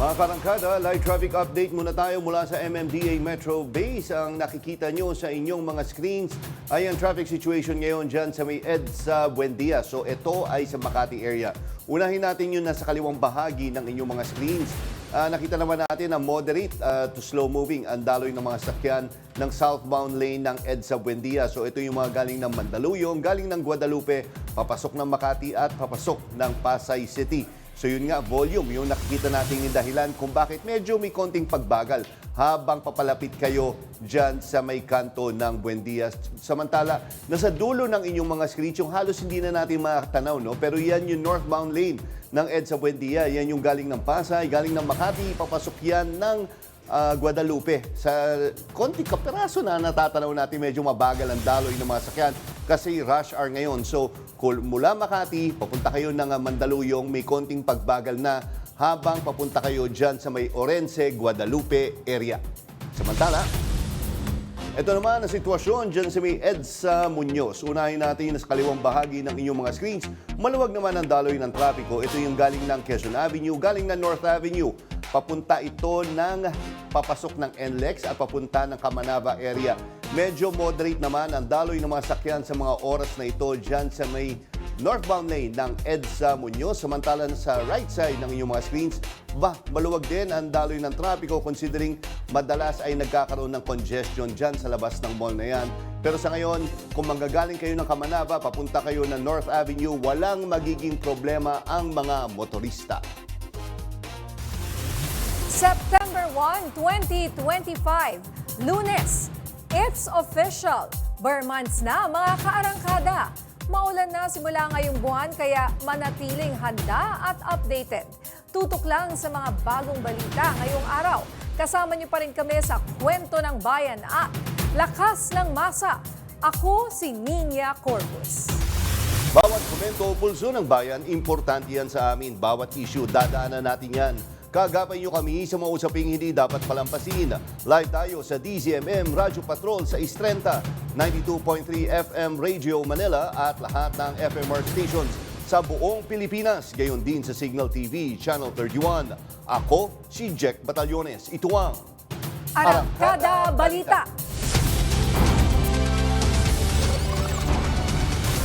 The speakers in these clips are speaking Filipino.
Mga karangkada, live traffic update muna tayo mula sa MMDA Metro Base. Ang nakikita nyo sa inyong mga screens ay ang traffic situation ngayon dyan sa may EDSA Buendia. So ito ay sa Makati area. Unahin natin yun nasa kaliwang bahagi ng inyong mga screens. Nakita naman natin na moderate to slow moving ang daloy ng mga sakyan ng southbound lane ng EDSA Buendia. So ito yung mga galing ng Mandaluyong, galing ng Guadalupe, papasok ng Makati at papasok ng Pasay City. So yun nga, volume, yung nakikita natin yung dahilan kung bakit medyo may konting pagbagal habang papalapit kayo dyan sa may kanto ng Buendia. Samantala, nasa dulo ng inyong mga screens, yung halos hindi na natin makatanaw, no? Pero yan yung northbound lane ng EDSA Buendia. Yan yung galing ng Pasay, galing ng Makati, papasok yan ng Guadalupe. Sa konting kapiraso na natatanaw natin, medyo mabagal ang daloy ng mga sakyan kasi rush hour ngayon. So, mula Makati, papunta kayo ng Mandaluyong, may konting pagbagal na habang papunta kayo dyan sa may Orense, Guadalupe area. Samantala, ito naman ang sitwasyon dyan sa may EDSA Muñoz. Unahin natin sa kaliwang bahagi ng inyong mga screens. Maluwag naman ang daloy ng trapiko. Ito yung galing ng Quezon Avenue, galing ng North Avenue. Papunta ito ng papasok ng NLEX at papunta ng Kamanava area. Medyo moderate naman ang daloy ng mga sakyan sa mga oras na ito dyan sa may northbound lane ng EDSA Muñoz. Samantalang sa right side ng inyong mga screens, maluwag din ang daloy ng trapiko considering madalas ay nagkakaroon ng congestion dyan sa labas ng mall na yan. Pero sa ngayon, kung manggagaling kayo ng Kamanava, papunta kayo ng North Avenue, walang magiging problema ang mga motorista. September 1, 2025, Lunes. It's official. Bare months na mga kaarangkada. Maulan na simula ngayong buwan kaya manatiling handa at updated. Tutok lang sa mga bagong balita ngayong araw. Kasama niyo pa rin kami sa Kwento ng Bayan at Lakas ng Masa. Ako si Nina Corpus. Bawat komento o pulso ng bayan, importante yan sa amin. Bawat issue, dadaanan natin yan. Kagapay nyo kami sa mga usaping hindi dapat palampasin. Live tayo sa DZMM Radyo Patrol sa Istrenta, 92.3 FM Radio Manila at lahat ng FMR stations sa buong Pilipinas. Gayon din sa Signal TV, Channel 31. Ako, si Jack Batallones. Ito ang Arangkada Balita.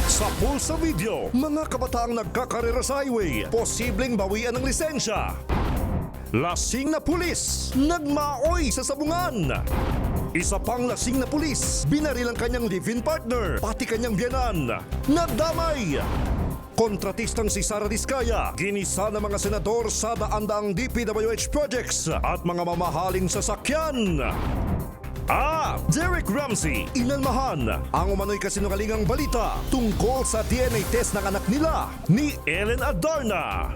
Sa Pulsa Video, mga kabataang nagkakarera sa highway, posibleng bawian ng lisensya. Lasing na pulis, nagmaoy sa sabungan. Isa pang lasing na pulis, binaril ang kanyang live-in partner, pati kanyang biyanan. Nadamay! Kontratistang si Sara Diskaya, ginisa ng mga senador sa daan-daang DPWH projects at mga mamahaling sasakyan. Derek Ramsey, inalmahan ang umano'y kasinungalingang balita tungkol sa DNA test ng anak nila ni Ellen Adarna.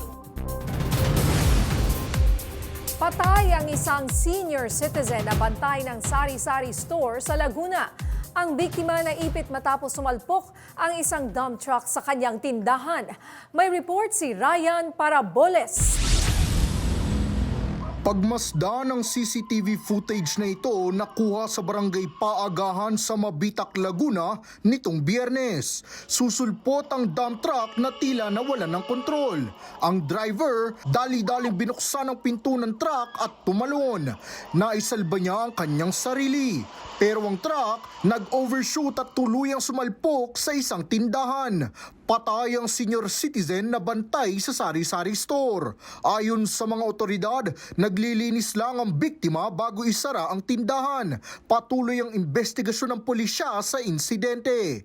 Patay ang isang senior citizen na bantay ng sari-sari store sa Laguna. Ang biktima naipit matapos sumalpok ang isang dump truck sa kanyang tindahan. May report si Ryan Paraboles. Pagmasdan ng CCTV footage na ito nakuha sa barangay Paagahan sa Mabitak, Laguna nitong Biyernes. Susulpot ang dump truck na tila nawalan ng kontrol. Ang driver dali-daling binuksan ang pinto ng truck at tumalon. Naisalba niya ang kanyang sarili. Pero ang truck nag-overshoot at tuluyang sumalpok sa isang tindahan. Patay ang senior citizen na bantay sa sari-sari store. Ayon sa mga otoridad, naglilinis lang ang biktima bago isara ang tindahan. Patuloy ang investigasyon ng pulisya sa insidente.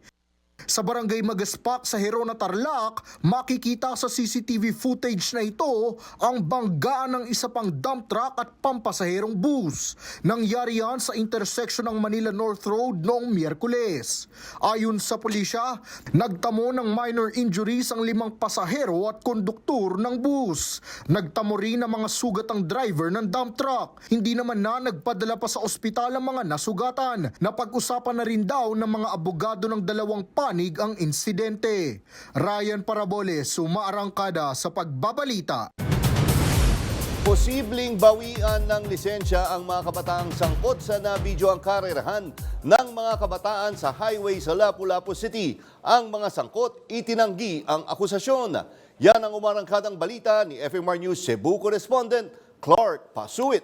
Sa barangay Magaspak sa Herona, Tarlac, makikita sa CCTV footage na ito ang banggaan ng isa pang dump truck at pampasaherong bus. Nangyari yan sa intersection ng Manila North Road noong Miyerkules. Ayon sa pulisya, nagtamo ng minor injuries ang 5 pasahero at konduktor ng bus. Nagtamo rin ang mga sugat ang driver ng dump truck. Hindi naman na nagpadala pa sa ospital ang mga nasugatan. Napag-usapan na rin daw ng mga abogado ng dalawang panig ang insidente. Ryan Paraboles, umaarangkada sa pagbabalita. Posibleng bawian ng lisensya ang mga kabataang sangkot sa nabidyo ang karerahan ng mga kabataan sa highway sa Lapu-Lapu City. Ang mga sangkot, itinanggi ang akusasyon. Yan ang umarangkadang balita ni FMR News Cebu correspondent Clark Pasuit.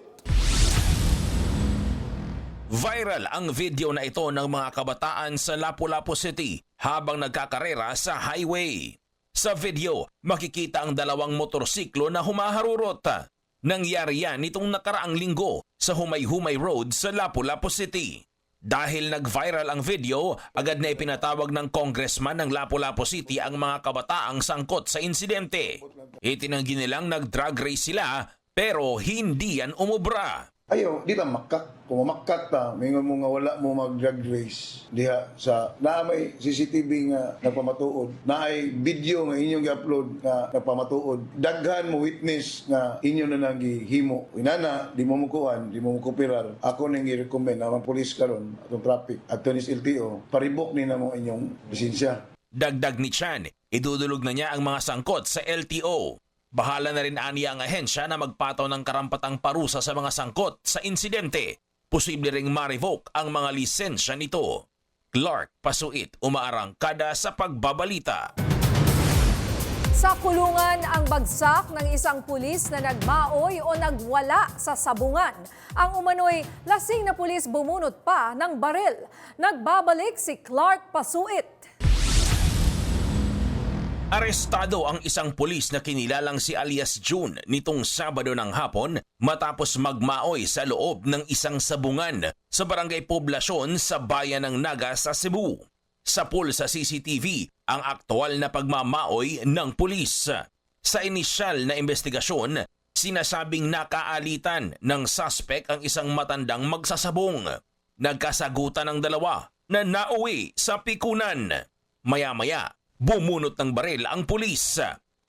Viral ang video na ito ng mga kabataan sa Lapu-Lapu City habang nagkakarera sa highway. Sa video, makikita ang dalawang motorsiklo na humaharurot. Nangyari yan nitong nakaraang linggo sa Humay-Humay Road sa Lapu-Lapu City. Dahil nag-viral ang video, agad na ipinatawag ng congressman ng Lapu-Lapu City ang mga kabataang sangkot sa insidente. Itinanggi nilang nag-drag race sila pero hindi yan umubra. Ayo, di ta makak. Kung mamakak ta, mingon mo nga wala mo mag-drag race diha sa naamay CCTV nga nagpamatuod. Naay video nga inyong i-upload nga nagpamatuod. Daghan mo witness nga inyo na nang gihimo. Inana, di mo mukuan, di mo mukupirar. Ako nang i-recommend ang police karon atong traffic at tunis LTO, paribok ni na mo inyong lisensya. Dagdag ni Chan, idudulog na niya ang mga sangkot sa LTO. Bahala na rin aniya ang ahensya na magpataw ng karampatang parusa sa mga sangkot sa insidente. Posible ring ma-revoke ang mga lisensya nito. Clark Pasuit, umaarangkada sa pagbabalita. Sa kulungan ang bagsak ng isang pulis na nagmaoy o nagwala sa sabungan. Ang umano'y lasing na pulis bumunot pa ng baril. Nagbabalik si Clark Pasuit. Arestado ang isang pulis na kinilalang si alias June nitong Sabado ng hapon matapos magmaoy sa loob ng isang sabungan sa barangay Poblasyon sa bayan ng Naga sa Cebu. Sa pool sa CCTV ang aktual na pagmamaoy ng pulis. Sa inisyal na investigasyon, sinasabing nakaalitan ng suspect ang isang matandang magsasabong. Nagkasagutan ang dalawa na nauwi sa pikunan. Maya-maya, bumunot ng baril ang pulis.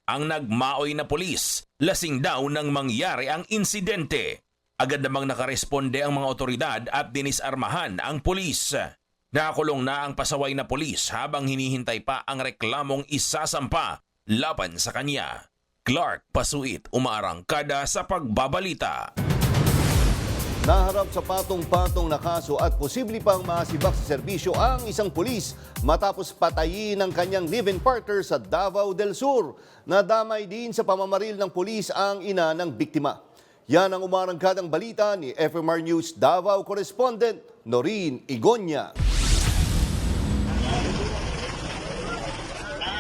Ang nagmaoy na pulis, lasing daw nang mangyari ang insidente. Agad namang nakaresponde ang mga otoridad at dinisarmahan ang pulis. Nakakulong na ang pasaway na pulis habang hinihintay pa ang reklamong isasampa laban sa kanya. Clark Pasuit, umaarangkada sa pagbabalita. Naharap sa patong-patong na kaso at posible pang maasibak sa serbisyo ang isang pulis matapos patayin ng kanyang live-in partner sa Davao del Sur. Nadamay din sa pamamaril ng pulis ang ina ng biktima. Yan ang umarangkadang balita ni FMR News Davao correspondent Noreen Igonya.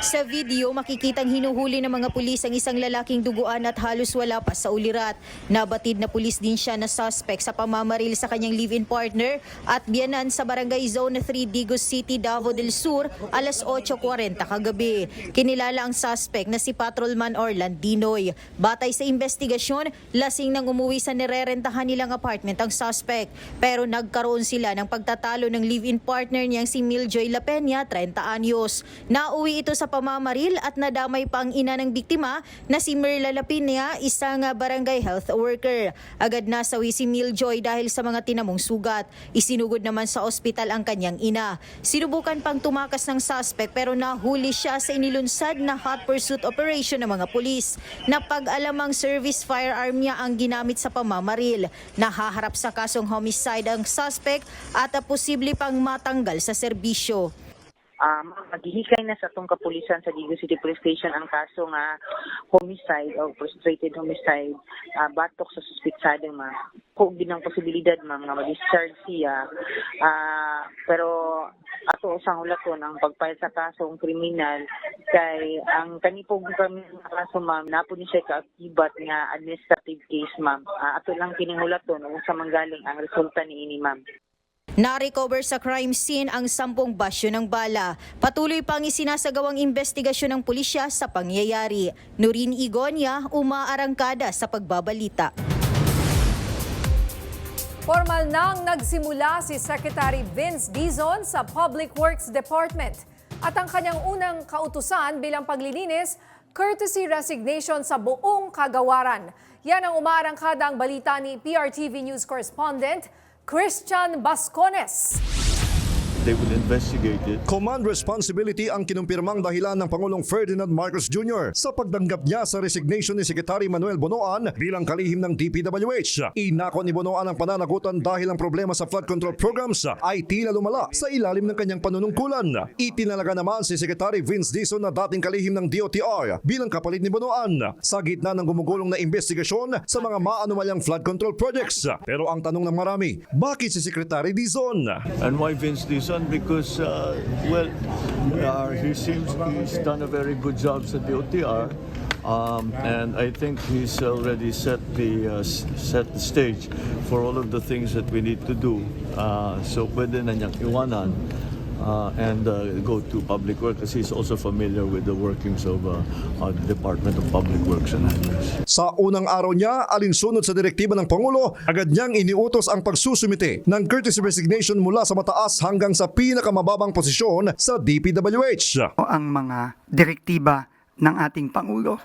Sa video, makikitang hinuhuli ng mga pulis ang isang lalaking duguan at halos wala pa sa ulirat. Nabatid na pulis din siya na suspect sa pamamaril sa kanyang live-in partner at biyanan sa Barangay Zone 3, Digos City, Davao del Sur, alas 8:40 kagabi. Kinilala ang suspect na si Patrolman Orlan Dinoy. Batay sa investigasyon, lasing nang umuwi sa nirerentahan nilang apartment ang suspect. Pero nagkaroon sila ng pagtatalo ng live-in partner niyang si Miljoy La Peña, 30 anyos. Nauwi ito sa pamamaril at nadamay pa ang ina ng biktima na si Mirla Lapina, isang barangay health worker. Agad nasawi si Miljoy dahil sa mga tinamong sugat. Isinugod naman sa ospital ang kanyang ina. Sinubukan pang tumakas ng suspect pero nahuli siya sa inilunsad na hot pursuit operation ng mga pulis. Napag-alamang service firearm niya ang ginamit sa pamamaril. Nahaharap sa kasong homicide ang suspect at posible pang matanggal sa serbisyo. Maghihikay na sa itong kapulisan sa Digos City Police Station ang kaso nga homicide o frustrated homicide, batok sa suspitsadeng kung din ang posibilidad nga ma-discharge siya. Pero ato usang hulaton ang pagpile sa kasong kriminal kay ang kanipong kaso ma'am napo ni siya kaakibat nga administrative case ma'am. Ato lang kinihulaton kung sa manggaling ang resulta niini ma'am. Na-recover sa crime scene ang 10 basyo ng bala. Patuloy pang isinasagawang investigasyon ng pulisya sa pangyayari. Noreen Igonya, umaarangkada sa pagbabalita. Formal nang nagsimula si Secretary Vince Dizon sa Public Works Department. At ang kanyang unang kautusan bilang paglilinis, courtesy resignation sa buong kagawaran. Yan ang umaarangkadang balita ni PRTV News Correspondent Christian Bascones. they will investigate it. Command responsibility ang kinumpirmang dahilan ng Pangulong Ferdinand Marcos Jr. sa pagdanggap niya sa resignation ni Secretary Manuel Bonoan bilang kalihim ng DPWH. Inako ni Bonoan ang pananagutan dahil ang problema sa flood control programs ay tila lumala sa ilalim ng kanyang panunungkulan. Itinalaga naman si Secretary Vince Dizon na dating kalihim ng DOTR bilang kapalit ni Bonoan sa gitna ng gumugulong na investigasyon sa mga maanomalyang flood control projects. Pero ang tanong ng marami, bakit si Secretary Dizon? And why Vince Dizon? Because, he seems he's done a very good job sa DOTR. And I think he's already set the stage for all of the things that we need to do. So pwede na niyang iwanan and go to Public Works kasi he's also familiar with the workings of the Department of Public Works and Highways. Sa unang araw niya, alinsunod sa direktiba ng Pangulo, agad niyang iniutos ang pagsusumite ng courtesy resignation mula sa mataas hanggang sa pinakamababang posisyon sa DPWH. Ang mga direktiba ng ating Pangulo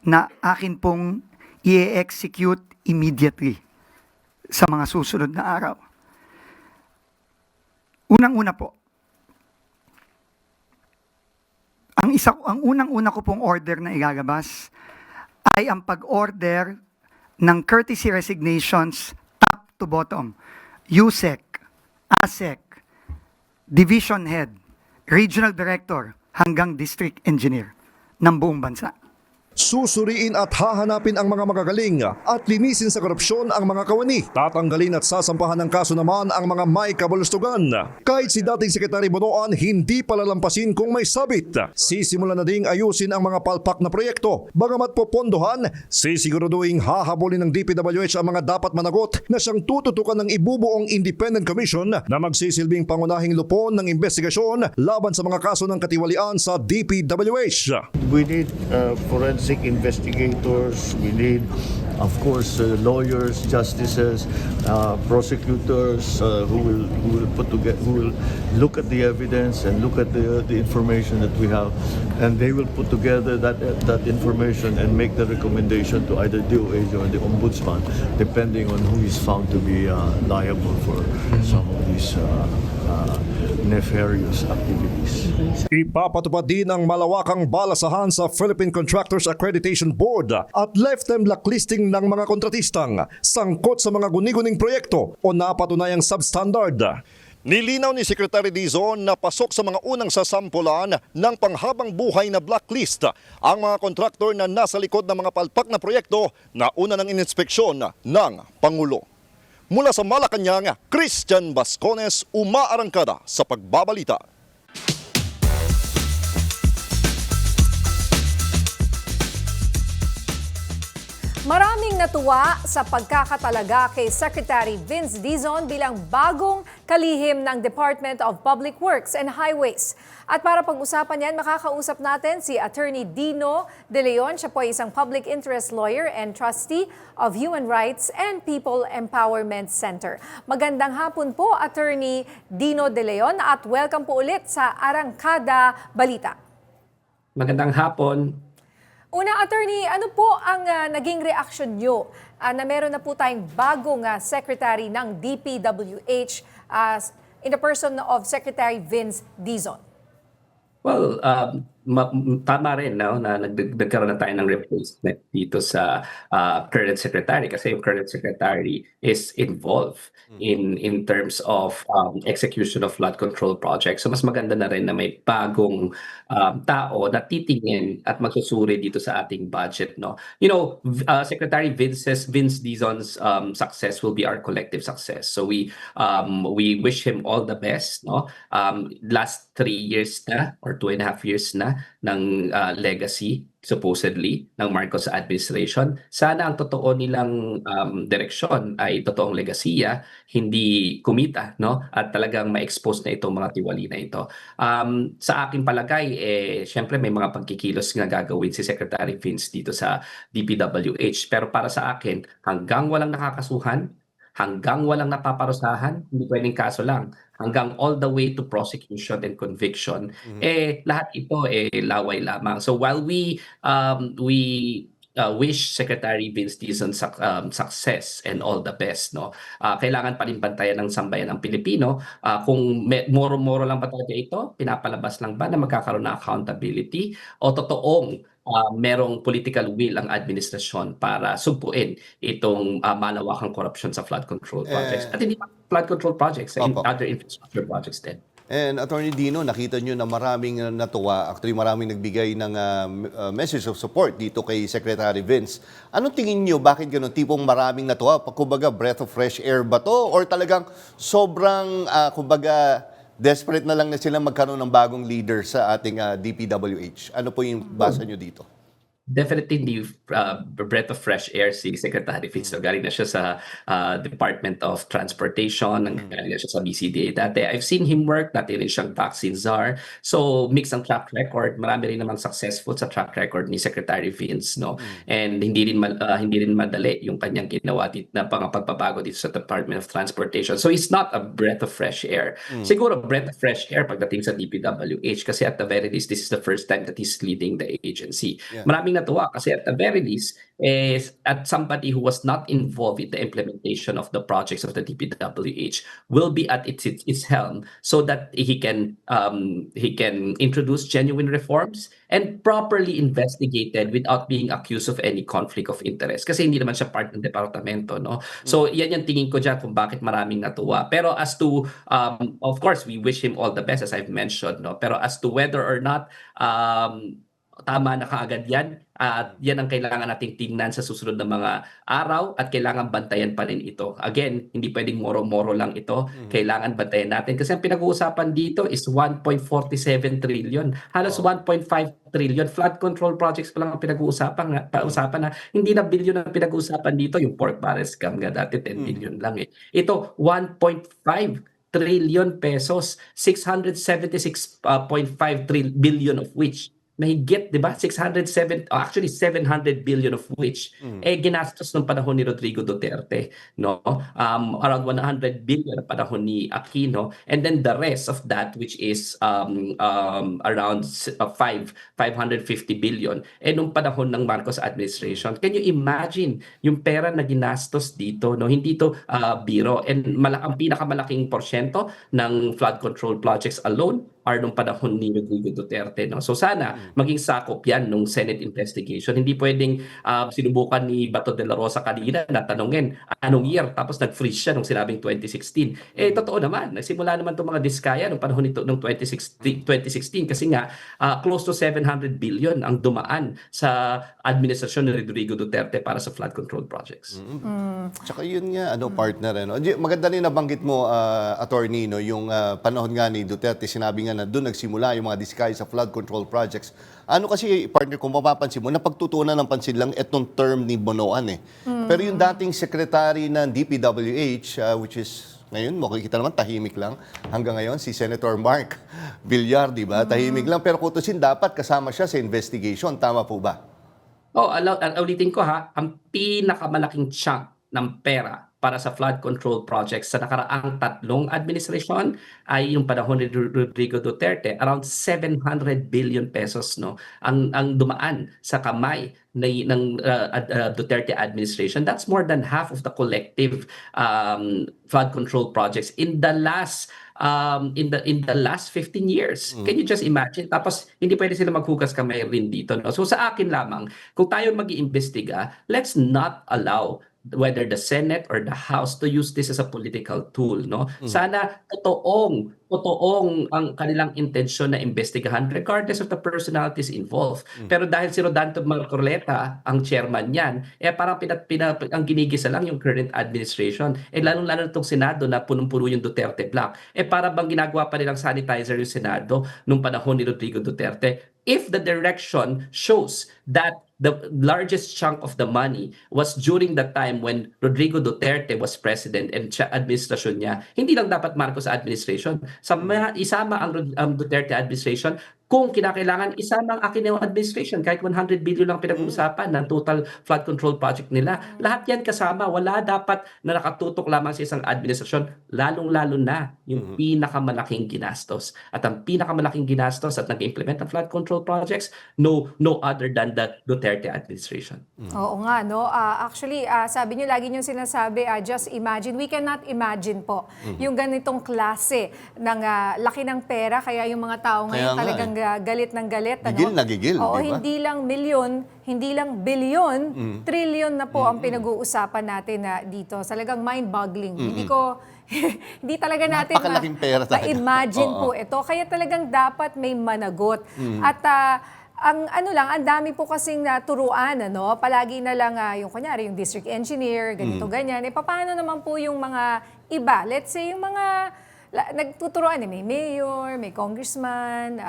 na akin pong i-execute immediately sa mga susunod na araw. Unang-una po, ang unang-una ko pong order na ilalabas ay ang pag-order ng courtesy resignations top to bottom. USEC, ASEC, Division Head, Regional Director hanggang District Engineer ng buong bansa. Susuriin at hahanapin ang mga magagaling at linisin sa korupsyon ang mga kawani. Tatanggalin at sasampahan ng kaso naman ang mga may kabulustugan. Kahit si dating Secretary Bonoan hindi palalampasin kung may sabit. Sisimulan na ding ayusin ang mga palpak na proyekto. Bagamat popondohan, sisiguraduhin hahabulin ng DPWH ang mga dapat managot na siyang tututukan ng ibubuong Independent Commission na magsisilbing pangunahing lupon ng investigasyon laban sa mga kaso ng katiwalian sa DPWH. We need forensic investigators. We need, of course, lawyers, justices, prosecutors who will put together, who will look at the evidence and look at the information that we have, and they will put together that information and make the recommendation to either DOH or the Ombudsman, depending on who is found to be liable for some of these nefarious activities. Ipapatupad din ang malawakang balasahan sa Philippine Contractors Accreditation Board at lifetime blacklisting ng mga kontratistang sangkot sa mga guni-guning proyekto o napatunayang substandard. Nilinaw ni Secretary Dizon na pasok sa mga unang sasampulan ng panghabang buhay na blacklist ang mga kontraktor na nasa likod ng mga palpak na proyekto na una ng ininspeksyon ng Pangulo. Mula sa Malacanang, Christian Bascones, umaarangkada sa pagbabalita. Maraming natuwa sa pagkakatalaga kay Secretary Vince Dizon bilang bagong kalihim ng Department of Public Works and Highways. At para pag-usapan yan, makakausap natin si Attorney Dino De Leon. Siya po ay isang public interest lawyer and trustee of Human Rights and People Empowerment Center. Magandang hapon po, Attorney Dino De Leon, at welcome po ulit sa Arangkada Balita. Magandang hapon. Una, Attorney, ano po ang naging reaksyon nyo na meron na po tayong bagong secretary ng DPWH in the person of Secretary Vince Dizon? Well, tama rin no, na nagkaroon na tayo ng replacement dito sa current secretary kasi yung current secretary is involved in terms of execution of flood control projects. So mas maganda na rin na may bagong tao na titingin at magsusuri dito sa ating budget. No? You know, Secretary Vince Dizon's success will be our collective success. So we wish him all the best. No? Last 3 years na or 2.5 years na ng legacy supposedly ng Marcos administration. Sana ang totoo nilang direksyon ay totoong legasiya, hindi kumita, no? At talagang ma-expose na itong mga tiwali na ito. Sa aking palagay, syempre may mga pagkikilos nga gagawin si Secretary Vince dito sa DPWH. Pero para sa akin, hanggang walang nakakasuhan, hanggang walang napaparusahan, hindi pwedeng kaso lang. Hanggang all the way to prosecution and conviction, lahat ito laway lamang. So while we wish Secretary Vince Dizon success and all the best, no. Kailangan pa rin bantayan ng sambayan ng Pilipino, kung moro-moro lang ba talaga ito, pinapalabas lang ba na magkakaroon ng accountability, o totoong merong political will ang administrasyon para sumpuin itong malawakang korupsyon sa flood control projects. At hindi pa flood control projects, Opo. other infrastructure projects din. And Attorney Dino, nakita nyo na maraming natuwa, actually maraming nagbigay ng message of support dito kay Secretary Vince. Anong tingin nyo, bakit ganun? Tipong maraming natuwa? Kumbaga, breath of fresh air ba to? Or talagang sobrang, kumbaga, desperate na lang na sila magkaroon ng bagong leader sa ating DPWH? Ano po yung basa nyo dito? Definitely hindi breath of fresh air si Secretary Vince. So, galing na siya sa Department of Transportation, galing na siya sa BCDA dati. I've seen him work, dati rin siyang vaccine czar. So, mix ang track record. Marami rin naman successful sa track record ni Secretary Vince, no? And hindi rin madali yung kanyang ginawa dito na pagbabago dito sa Department of Transportation. So, it's not a breath of fresh air. Siguro breath of fresh air pagdating sa DPWH, kasi at the very least, this is the first time that he's leading the agency. Yeah. Maraming natuwa kasi at the very least, at somebody who was not involved in the implementation of the projects of the DPWH will be at its helm, so that he can introduce genuine reforms and properly investigated without being accused of any conflict of interest. Kasi hindi naman siya part ng departamento, no? So yan yung tingin ko dyan kung bakit maraming natuwa. Pero as to, of course, we wish him all the best, as I've mentioned, no? Pero as to whether or not tama na kaagad yan, at yan ang kailangan nating tingnan sa susunod na mga araw, at kailangan bantayan pa rin ito. Again, hindi pwedeng moro-moro lang ito. Kailangan bantayan natin. Kasi ang pinag-uusapan dito is 1.47 trillion. Halos 1.5 trillion. Flood control projects pa lang ang pinag-uusapan na. Hindi na billion ang pinag-uusapan dito. Yung pork barrel scam nga dati, 10 billion lang eh. Ito, 1.5 trillion pesos, 676.5 billion of which mahigit, di ba? 700 billion of which ginastos ng panahon ni Rodrigo Duterte, no? Around 100 billion na panahon ni Aquino, and then the rest of that, which is around 550 billion nung panahon ng Marcos administration. Can you imagine yung pera na ginastos dito, no? Hindi to biro, and ang pinakamalaking porsyento ng flood control projects alone are nung panahon ni Rodrigo Duterte, no? So sana maging sakop yan nung Senate investigation. Hindi pwedeng sinubukan ni Bato de la Rosa kanina na tanungin anong year, tapos nag-freeze siya nung sinabing 2016. Totoo naman, nagsimula naman itong mga diskaya nung panahon nito nung 2016 kasi nga close to 700 billion ang dumaan sa administrasyon ni Rodrigo Duterte para sa flood control projects. Tsaka yun nga, partner. Maganda rin nabanggit mo, attorney, no, yung panahon nga ni Duterte, sinabi nga na doon nagsimula yung mga diskaya sa flood control projects. Ano kasi, partner, kung mapapansin mo, napagtutunan ng pansin lang itong term ni Bonoan eh. Pero yung dating secretary ng DPWH, which is ngayon, makikita naman, tahimik lang. Hanggang ngayon, si Senator Mark Villar, di ba? Tahimik lang. Pero kutusin, dapat kasama siya sa investigation. Tama po ba? Ulitin ko ha, ang pinakamalaking chunk ng pera para sa flood control projects sa nakaraang 3 administrasyon ay yung panahon ni Rodrigo Duterte, around 700 billion pesos, no, ang dumaan sa kamay ng Duterte administration. That's more than half of the collective flood control projects in the last 15 years. Can you just imagine? Tapos hindi pwede sila maghugas kamay rin dito, no? So sa akin lamang, kung tayo mag-iimbestiga, let's not allow whether the Senate or the House to use this as a political tool, no? Sana totoong ang kanilang intensyon na investigahan regardless of the personalities involved. Pero dahil si Rodante Marcoleta ang chairman niyan, parang ang ginigisa lang yung current administration. Lalong-lalo itong Senado na punong-puno yung Duterte block. Para bang ginagawa pa nilang sanitizer yung Senado nung panahon ni Rodrigo Duterte. If the direction shows that the largest chunk of the money was during the time when Rodrigo Duterte was president and administrasyon niya, hindi lang dapat Marcos administration. Isama ang Duterte administration. Kung kinakailangan, isama ang Aquino administration. Kahit 100 billion lang pinag-uusapan ng total flood control project nila. Lahat yan kasama. Wala dapat na nakatutok lamang sa isang administrasyon. Lalong-lalo na yung pinakamalaking ginastos. At ang pinakamalaking ginastos at nag-implement ng flood control projects, no other than the Duterte Duterte administration. Oo nga, no? Actually, sabi niyo, lagi niyo sinasabi, just imagine. We cannot imagine po yung ganitong klase ng laki ng pera. Kaya yung mga tao ngayon nga, talagang galit ng galit. Gigil na gigil, Oo, di ba? hindi lang milyon, hindi lang bilyon, trillion na po ang pinag-uusapan natin dito. Talagang mind-boggling. Hindi talaga natin Napakalaking pera talaga. ma-imagine Oo. po ito. Kaya talagang dapat may managot. At ang dami po kasing naturuan, ano? Palagi na lang yung kunyari yung district engineer, ganito ganyan. Paano naman po yung mga iba? Let's say yung mga nagtuturuan, may mayor, may congressman.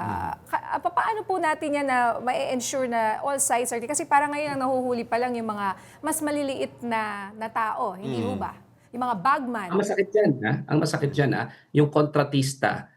Paano po natin yan na ma-ensure na all sides are, kasi parang ngayon ang nahuhuli pa lang yung mga mas maliliit na tao, hindi ho ba? Yung mga bagman. Ang masakit dyan, ang masakit dyan, yung kontratista,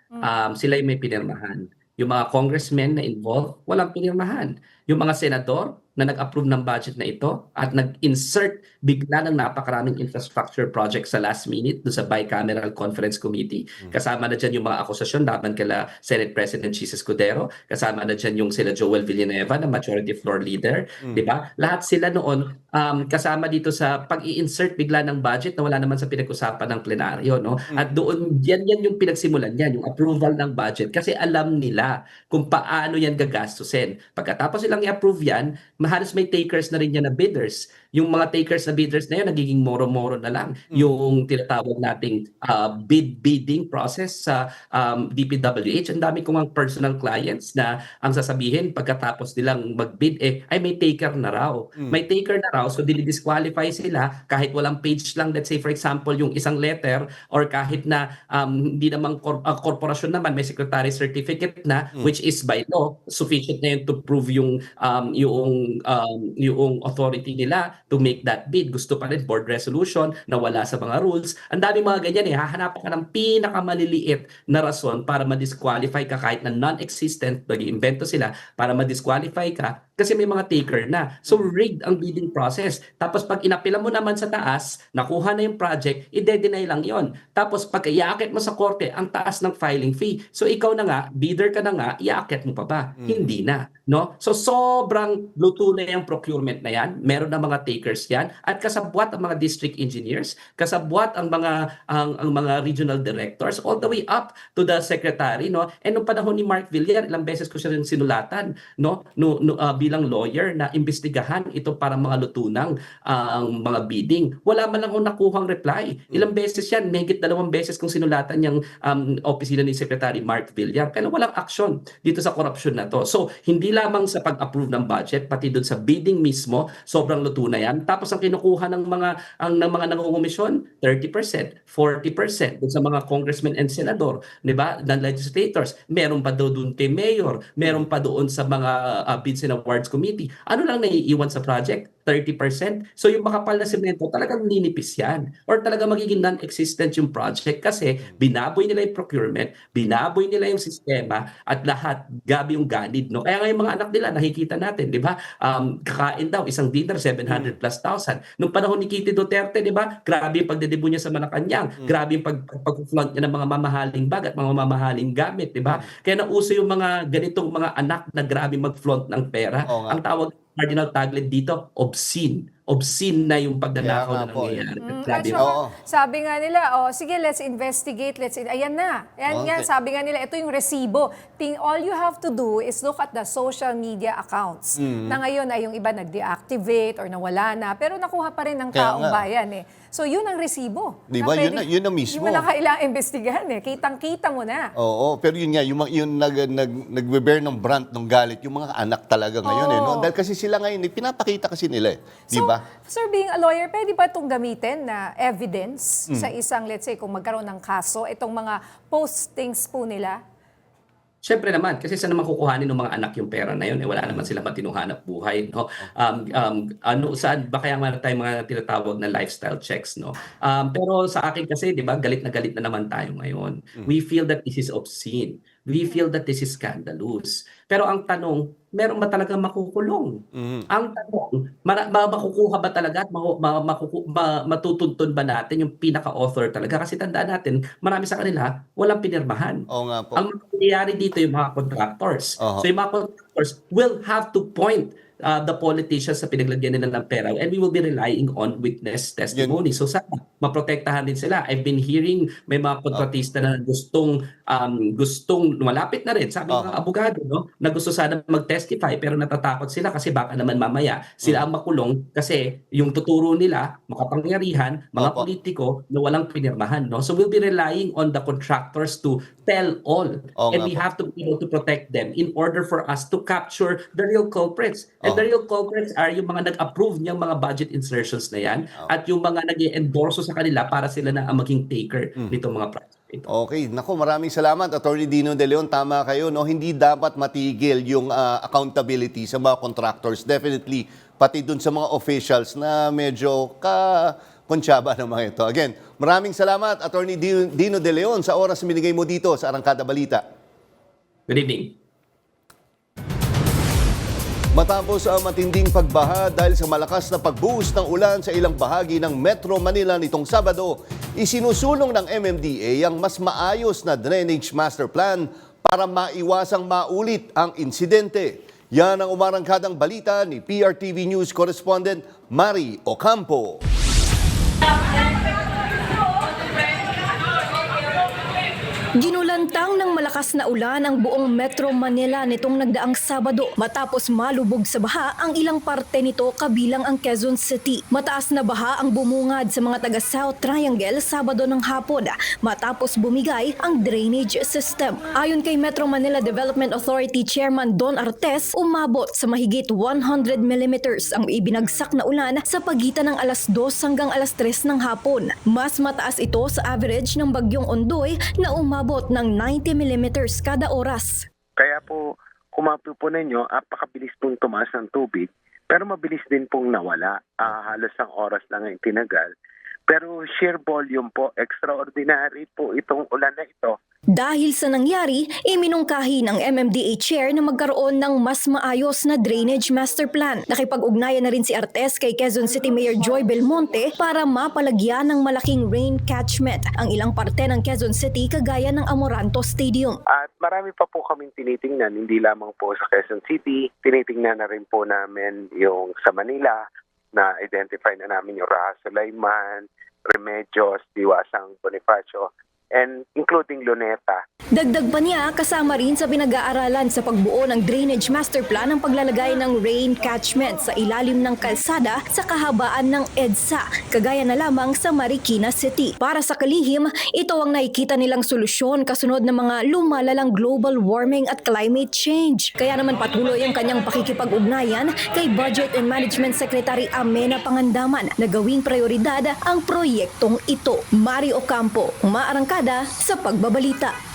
sila yung may pinirmahan. Yung mga congressmen na involved, walang pinirmahan. Yung mga senador na nag-approve ng budget na ito at nag-insert bigla ng napakaraming infrastructure project sa last minute doon sa Bicameral Conference Committee. Kasama na dyan yung mga akusasyon laban kala Senate President Jesus Escudero. Kasama na dyan yung sila Joel Villanueva na Majority Floor Leader. Di ba? Lahat sila noon kasama dito sa pag-i-insert bigla ng budget na wala naman sa pinag-usapan ng plenaryo. No? At doon, yan yung pinagsimulan yan, yung approval ng budget. Kasi alam nila kung paano yan gagastusin. Pagkatapos silang i-approve yan, halos may takers na rin yan na bidders. Yung mga takers na bidders na yan, nagiging moro-moro na lang. Yung tinatawag nating bidding process sa DPWH. Ang dami kong ang personal clients na ang sasabihin pagkatapos nilang mag-bid, ay may taker na raw. May taker na raw, so dinidisqualify sila kahit walang page lang, let's say for example, yung isang letter or kahit na hindi namang korporasyon naman, may secretary certificate na, which is by law, sufficient na yun to prove yung authority nila to make that bid. Gusto pa rin board resolution na wala sa mga rules. Ang daming mga ganyan hahanapan ka ng pinakamaliliit na rason para ma-disqualify ka kahit na non-existent, nag-iimbento sila para ma-disqualify ka kasi may mga taker na. So rigged ang bidding process. Tapos pag inapila mo naman sa taas, nakuha na yung project, i-deny lang yon. Tapos pag iaakit mo sa korte, ang taas ng filing fee. So ikaw na nga, bidder ka na nga, iaakit mo pa ba? Hindi na. No? So sobrang luto na yung procurement na yan. Meron na mga takers yan. At kasabwat ang mga district engineers, kasabwat ang mga regional directors, all the way up to the secretary. No? And noong panahon ni Mark Villar, ilang beses ko siya rin sinulatan bilang lawyer na imbestigahan ito para mga lutunang mga bidding. Wala man lang akong nakuhang reply. Ilang beses yan, mahigit 2 beses kung sinulatan yung opisina ni Secretary Mark Villar. Kaya walang action dito sa korupsyon na to. So, hindi lamang sa pag-approve ng budget, pati doon sa bidding mismo, sobrang luto na yan. Tapos ang kinukuha ng mga nangungumisyon, 30%, 40% doon sa mga congressmen and senador, di ba? Dan legislators. Meron pa doon kay mayor, meron pa doon sa mga bids and awards committee. Ano lang naiiwan sa project? 30%. So yung makapal na semento, talagang ninipis yan. Or talaga magiging non-existent yung project kasi binaboy nila yung procurement, binaboy nila yung sistema, at lahat gabi yung ganid. No? Kaya nga yung mga anak nila, nakikita natin, di ba? Kakain daw, isang dinner, 700 plus thousand. Nung panahon ni Kitty Duterte, di ba? Grabe yung pagdedebo niya sa Malacanang. Grabe yung pag-flaunt niya ng mga mamahaling bag at mga mamahaling gamit, di ba? Kaya nauso yung mga ganitong mga anak na grabe mag-flaunt ng pera. Ang tawag Cardinal Tagled dito, obscene. Obscene na yung pagnanakaw na nangyayari. At saka, sabi nga nila, sige, let's investigate. Ayan na. Ayan nga, sabi nga nila, ito yung resibo. All you have to do is look at the social media accounts. Na ngayon ay yung iba nag-deactivate or nawala na. Pero nakuha pa rin ng taong bayan So yun ang resibo. Di ba? Yun na mismo. Yung na kailangang investigahan Kitang-kita mo na. Oo, pero yun nga, yung nagbe-bear ng brand ng galit, yung mga anak talaga ngayon. No? Dahil kasi sila ngayon, pinapakita kasi nila. Di ba? Sir, being a lawyer, pwede ba itong gamitin na evidence sa isang, let's say, kung magkaroon ng kaso, itong mga postings po nila? Siyempre naman, kasi saan naman kukuhanin ng mga anak yung pera na yun? Wala naman sila matinuhanap buhay. No? Saan ba kaya nga tayo mga tinatawag na lifestyle checks? No? Pero sa akin kasi, di ba, galit na naman tayo ngayon. We feel that this is obscene. We feel that this is scandalous. Pero ang tanong, meron ba talagang makukulong? Ang tanong, makukuha ba talaga at matutuntun ba natin yung pinaka-author talaga? Kasi tandaan natin, marami sa kanila walang pinirmahan. Oo nga po. Ang mangyayari dito yung mga contractors. So yung mga contractors will have to point the politicians sa pinaglagyan nila ng pera, and we will be relying on witness testimony. So sana maprotektahan din sila. I've been hearing may mga kontratista na gustong malapit na rin, sabi ng mga abogado, no, na gusto sana mag-testify pero natatakot sila kasi baka naman mamaya sila ang makulong kasi yung tuturo nila, makapangyarihan, mga politiko na walang pinirmahan. No? So we'll be relying on the contractors to tell all. And we have to be able to protect them in order for us to capture the real culprits. And the real culprits are yung mga nag-approve niyang mga budget insertions na yan at yung mga nag-endorso sa kanila para sila na ang maging taker nitong mga project. Okay, nako, maraming salamat Attorney Dino De Leon. Tama kayo, no? Hindi dapat matigil yung accountability sa mga contractors. Definitely, pati dun sa mga officials na medyo konsyaba ng mga ito. Again, maraming salamat Attorney Dino De Leon sa oras na binigay mo dito sa Arangkada Balita. Good evening. Matapos ang matinding pagbaha dahil sa malakas na pagbuhos ng ulan sa ilang bahagi ng Metro Manila nitong Sabado, isinusulong ng MMDA ang mas maayos na drainage master plan para maiwasang maulit ang insidente. Yan ang umarangkadang balita ni PRTV News correspondent Mari Ocampo. Ginulantang ng malakas na ulan ang buong Metro Manila nitong nagdaang Sabado matapos malubog sa baha ang ilang parte nito kabilang ang Quezon City. Mataas na baha ang bumungad sa mga taga South Triangle Sabado ng hapon matapos bumigay ang drainage system. Ayon kay Metro Manila Development Authority Chairman Don Artes, umabot sa mahigit 100 millimeters ang ibinagsak na ulan sa pagitan ng alas 2 hanggang alas 3 ng hapon. Mas mataas ito sa average ng Bagyong Ondoy na umabot ng 90 millimeters kada oras. Kaya po, kung mapupunan nyo, apakabilis pong tumaas ng tubig, pero mabilis din pong nawala. Halos ang oras lang ang tinagal. Pero sheer volume po, extraordinary po itong ulan na ito. Dahil sa nangyari, iminungkahi ng MMDA Chair na magkaroon ng mas maayos na drainage master plan. Nakipag-ugnayan na rin si Artes kay Quezon City Mayor Joy Belmonte para mapalagyan ng malaking rain catchment ang ilang parte ng Quezon City kagaya ng Amoranto Stadium. At marami pa po kaming tinitingnan, hindi lamang po sa Quezon City, tinitingnan na rin po namin yung sa Manila, na identify na namin yung Raha Sulaiman, Remedios, Diwasang Bonifacio, and including Luneta. Dagdag pa niya, kasama rin sa pinag-aaralan sa pagbuo ng drainage master plan ang paglalagay ng rain catchment sa ilalim ng kalsada sa kahabaan ng EDSA, kagaya na lamang sa Marikina City. Para sa kalihim, ito ang nakikita nilang solusyon kasunod ng mga lumalalang global warming at climate change. Kaya naman patuloy ang kanyang pakikipag-ugnayan kay Budget and Management Secretary Amena Pangandaman na gawing prioridad ang proyektong ito. Mari Ocampo, umaarangkada sa pagbabalita.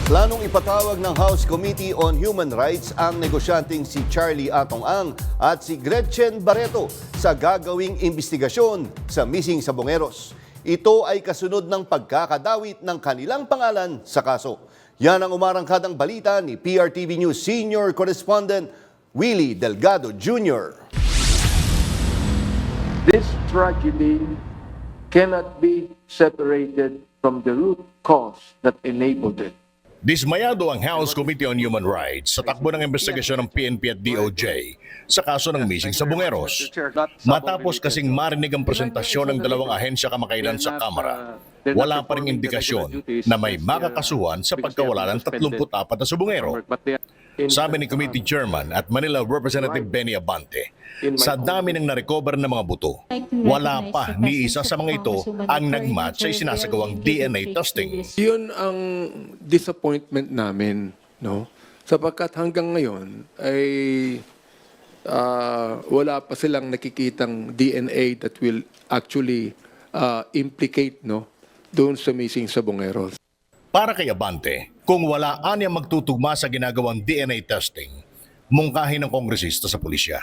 Planong ipatawag ng House Committee on Human Rights ang negosyanteng si Charlie Atong-Ang at si Gretchen Barreto sa gagawing investigasyon sa missing Sabongeros. Ito ay kasunod ng pagkakadawit ng kanilang pangalan sa kaso. Yan ang umarangkadang balita ni PRTV News Senior Correspondent Willie Delgado Jr. This tragedy cannot be separated from the root cause that enabled it. Dismayado ang House Committee on Human Rights sa takbo ng investigasyon ng PNP at DOJ sa kaso ng missing Sabongeros. Matapos kasing marinig ang presentasyon ng dalawang ahensya kamakailan sa Kamara, wala pa ring indikasyon na may makakasuhan sa pagkawala ng 34 na Sabongero. Sabi ni Committee Chairman at Manila Representative Benny Abante, sa dami ng narecover ng mga buto, wala pa ni isa sa mga ito ang nagmatch sa isinasagawang DNA testing. Yun ang disappointment namin, no? Sapagkat hanggang ngayon ay wala pa silang nakikitang DNA that will actually implicate, no, doon sa missing Sabongeros. Para kay Abante, kung wala anya magtutugma sa ginagawang DNA testing, mungkahin ng kongresista sa pulisya.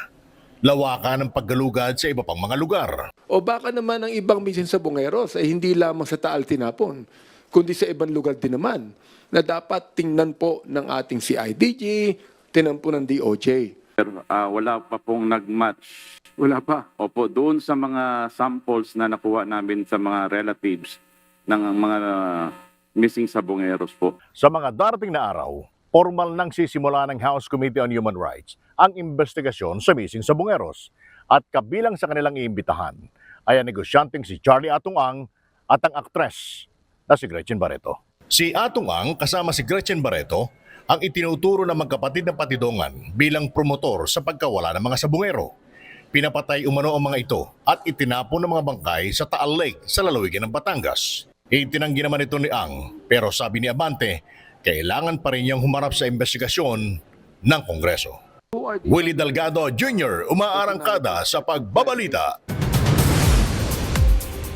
Lawakan ng paggalugad sa iba pang mga lugar. O baka naman ang ibang missing Sabongeros ay hindi lamang sa Taal tinapon, kundi sa ibang lugar din naman na dapat tingnan po ng ating CIDG, tingnan po ng DOJ. Wala pa pong nag-match. Wala pa. Opo, doon sa mga samples na nakuha namin sa mga relatives ng mga missing Sabongeros po. Sa mga darating na araw, Formal nang sisimula ng House Committee on Human Rights ang investigasyon sa missing sabongeros at kabilang sa kanilang iimbitahan ay ang negosyanteng si Charlie Atong Ang at ang aktres na si Gretchen Barreto. Si Atong Ang kasama si Gretchen Barreto ang itinuturo ng magkapatid na patidongan bilang promotor sa pagkawala ng mga sabongero. Pinapatay umano ang mga ito at itinapon ng mga bangkay sa Taal Lake sa lalawigan ng Batangas. Itinanggi naman ito ni Ang, pero sabi ni Abante, kailangan pa rin niyang humarap sa investigasyon ng Kongreso. Willie Delgado Jr. umaarangkada sa pagbabalita.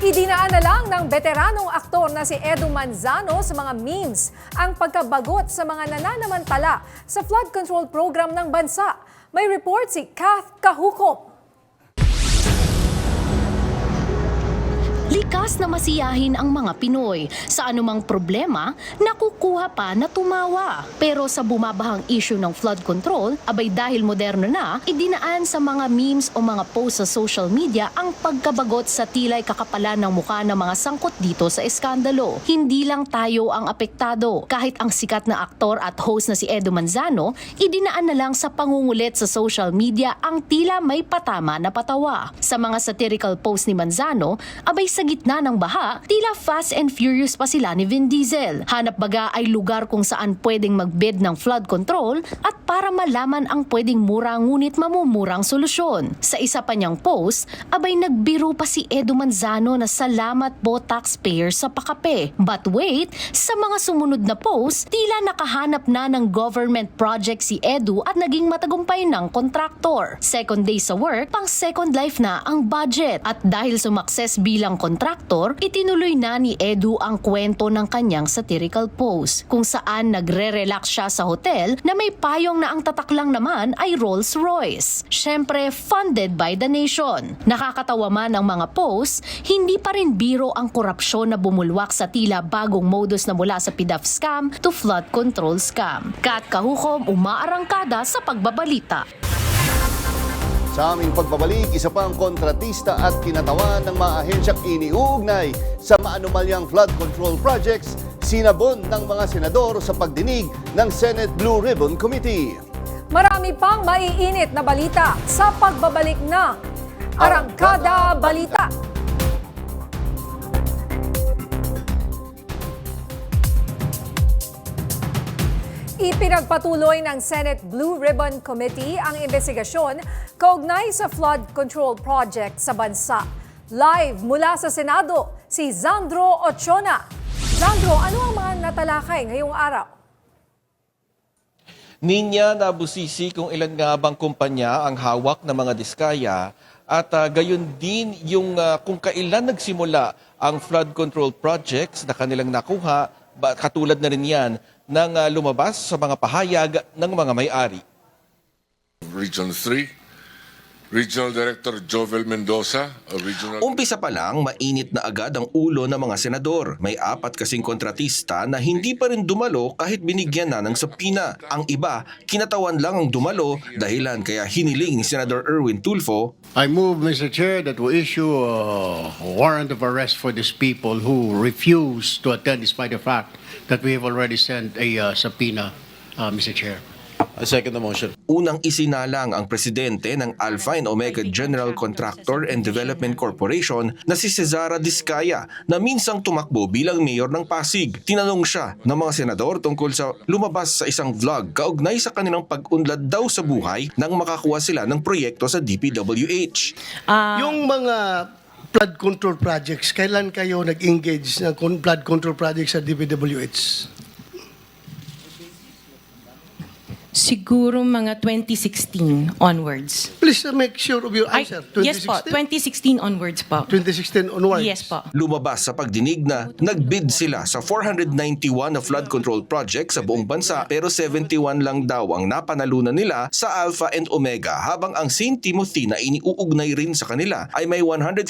Idinaan na lang ng veteranong aktor na si Edu Manzano sa mga memes ang pagkabagot sa mga nananamantala sa flood control program ng bansa. May report si Kath Kahukom. Likas na masiyahin ang mga Pinoy. Sa anumang problema, nakukuha pa na tumawa. Pero sa bumabahang issue ng flood control, abay dahil moderno na, idinaan sa mga memes o mga post sa social media ang pagkabagot sa tilay kakapalan ng mukha ng mga sangkot dito sa eskandalo. Hindi lang tayo ang apektado. Kahit ang sikat na aktor at host na si Edu Manzano, idinaan na lang sa pangungulit sa social media ang tila may patama na patawa. Sa mga satirical post ni Manzano, abay sa gitna ng baha, tila Fast and Furious pa sila ni Vin Diesel. Hanap baga ay lugar kung saan pwedeng magbid ng flood control at para malaman ang pwedeng mura ngunit mamumurang solusyon. Sa isa pa niyang post, abay nagbiro pa si Edu Manzano na salamat po taxpayer sa pakape. But wait, sa mga sumunod na post, tila nakahanap na ng government project si Edu at naging matagumpay ng kontraktor. Second day sa work, pang second life na ang budget. At dahil sumakses bilang kontraktor, itinuloy na ni Edu ang kwento ng kanyang satirical post, kung saan nagre-relax siya sa hotel na may payong na ang tatak lang naman ay Rolls Royce. Syempre, funded by the nation. Nakakatawa man ang mga posts, hindi pa rin biro ang korupsyon na bumulwak sa tila bagong modus na mula sa PDAF scam to flood control scam. Kat Kahukom, umaarangkada sa pagbabalita. Sa aming pagbabalik, isa pang kontratista at kinatawan ng mga ahensyang iniuugnay sa maanumalyang flood control projects, sinabon ng mga senador sa pagdinig ng Senate Blue Ribbon Committee. Marami pang maiinit na balita sa pagbabalik ng Arangkada Balita. Ipinagpatuloy ng Senate Blue Ribbon Committee ang investigasyon kaugnay sa flood control project sa bansa. Live mula sa Senado, si Zandro Ochona. Zandro, ano ang mga natalakay ngayong araw? Ninya nabusisi kung ilan nga bang kumpanya ang hawak ng mga diskaya at gayon din yung kung kailan nagsimula ang flood control projects na kanilang nakuha, katulad na rin yan ng lumabas sa mga pahayag ng mga may-ari. Region 3, Regional Director Jovel Mendoza, Umpisa pa lang, mainit na agad ang ulo ng mga senador. May 4 kasing kontratista na hindi pa rin dumalo kahit binigyan na ng sapina. Ang iba, kinatawan lang ang dumalo, dahilan kaya hiniling ni Senador Erwin Tulfo. I move, Mr. Chair, that we issue a warrant of arrest for these people who refuse to attend despite the fact that we have already sent a subpoena, Mr. Chair. I second the motion. Unang isinalang ang presidente ng Alpha and Omega General Contractor and Development Corporation na si Cesara Diskaya na minsang tumakbo bilang mayor ng Pasig. Tinanong siya ng mga senador tungkol sa lumabas sa isang vlog kaugnay sa kanilang pag-unlad daw sa buhay nang makakuha sila ng proyekto sa DPWH. Yung mga flood control projects, kailan kayo nag-engage ng flood control projects sa DPWH? Siguro mga 2016 onwards. Please make sure of your answer. Yes po, 2016 onwards po. 2016 onwards? Yes po. Lumabas sa pagdinig na nagbid sila sa 491 na flood control project sa buong bansa pero 71 lang daw ang napanalunan nila sa Alpha and Omega habang ang St. Timothy na iniuugnay rin sa kanila ay may 145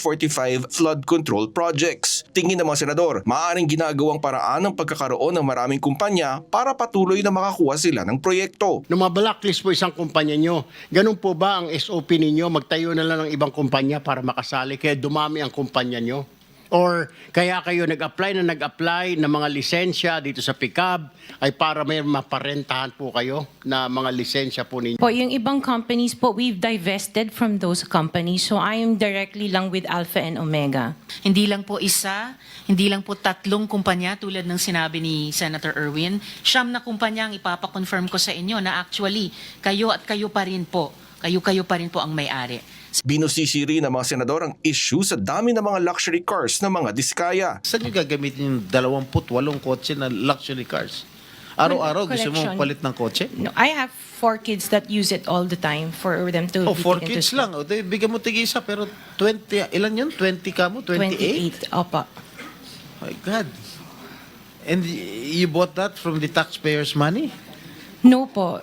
flood control projects. Tingin ng mga senador, maaaring ginagawang paraan ng pagkakaroon ng maraming kumpanya para patuloy na makakuha sila ng proyekto. Nung mablacklist po isang kumpanya nyo, ganun po ba ang SOP ninyo? Magtayo na lang ng ibang kumpanya para makasali kaya dumami ang kumpanya nyo? Or kaya kayo nag-apply ng mga lisensya dito sa PICAB ay para may maparentahan po kayo na mga lisensya po ninyo? Po, yung ibang companies po, we've divested from those companies. So I am directly lang with Alpha and Omega. Hindi lang po isa, hindi lang po 3 kumpanya tulad ng sinabi ni Senator Erwin. 9 na kumpanya ang ipapakonfirm ko sa inyo na actually kayo pa rin po ang may-ari. Binusisi rin ng mga senador ang issue sa dami ng mga luxury cars ng mga diskaya. Saan nyo gagamitin yung 28 kotse na luxury cars? Araw-araw gusto mo Collection. palit ng kotse? No, I have 4 kids that use it all the time for them to Oh, be 4 taken to kids school. lang. O, di, bigyan mo tig-isa pero 20, ilan yun? 20 ka mo? 28? 28, opo. My God. And you bought that from the taxpayers' money? No po.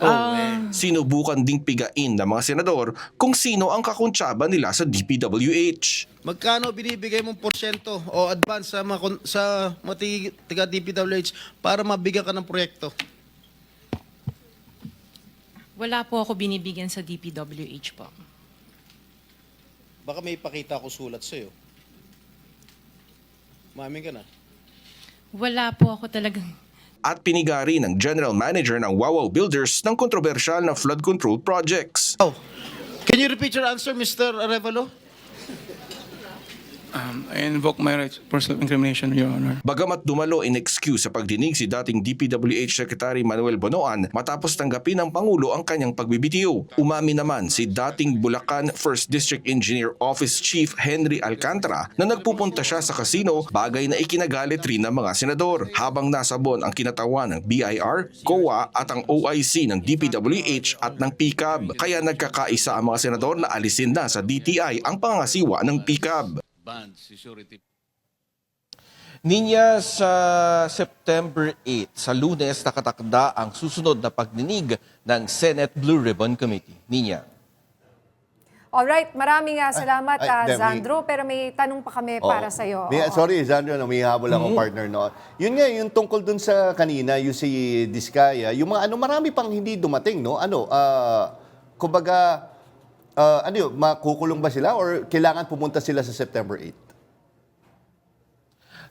Sinubukan ding pigain ng mga senador kung sino ang kakuntsaba nila sa DPWH. Magkano binibigay mong porsyento o advance sa mga tiga DPWH para mabigyan ka ng proyekto? Wala po ako binibigyan sa DPWH po. Baka may ipakita ako sulat sa'yo. Mamin ka na. Wala po ako talagang... At pinigari ng General Manager ng Wawaw Builders ng kontrobersyal na flood control projects. Can you repeat your answer, Mr. Arevalo? I invoke my right for self-incrimination, Your Honor. Bagamat dumalo in excuse sa pagdinig si dating DPWH Secretary Manuel Bonoan matapos tanggapin ng Pangulo ang kanyang pagbibitiw. Umami naman si dating Bulacan 1st District Engineer Office Chief Henry Alcantara na nagpupunta siya sa casino, bagay na ikinagalit rin ng mga senador. Habang nasabon ang kinatawan ng BIR, COA at ang OIC ng DPWH at ng PCAB. Kaya nagkakaisa ang mga senador na alisin na sa DTI ang pangasiwa ng PCAB. Ninya, sa September 8, sa Lunes, nakatakda ang susunod na pagdinig ng Senate Blue Ribbon Committee. Ninya. Alright, maraming salamat, Demi. Zandro. Pero may tanong pa kami para sa'yo. Sorry, Sandro, may habol akong partner. No? Yun nga, yung tungkol dun sa kanina, yung si Diskaya, yung mga marami pang hindi dumating, no? Kumbaga, makukulong ba sila or kailangan pumunta sila sa September 8?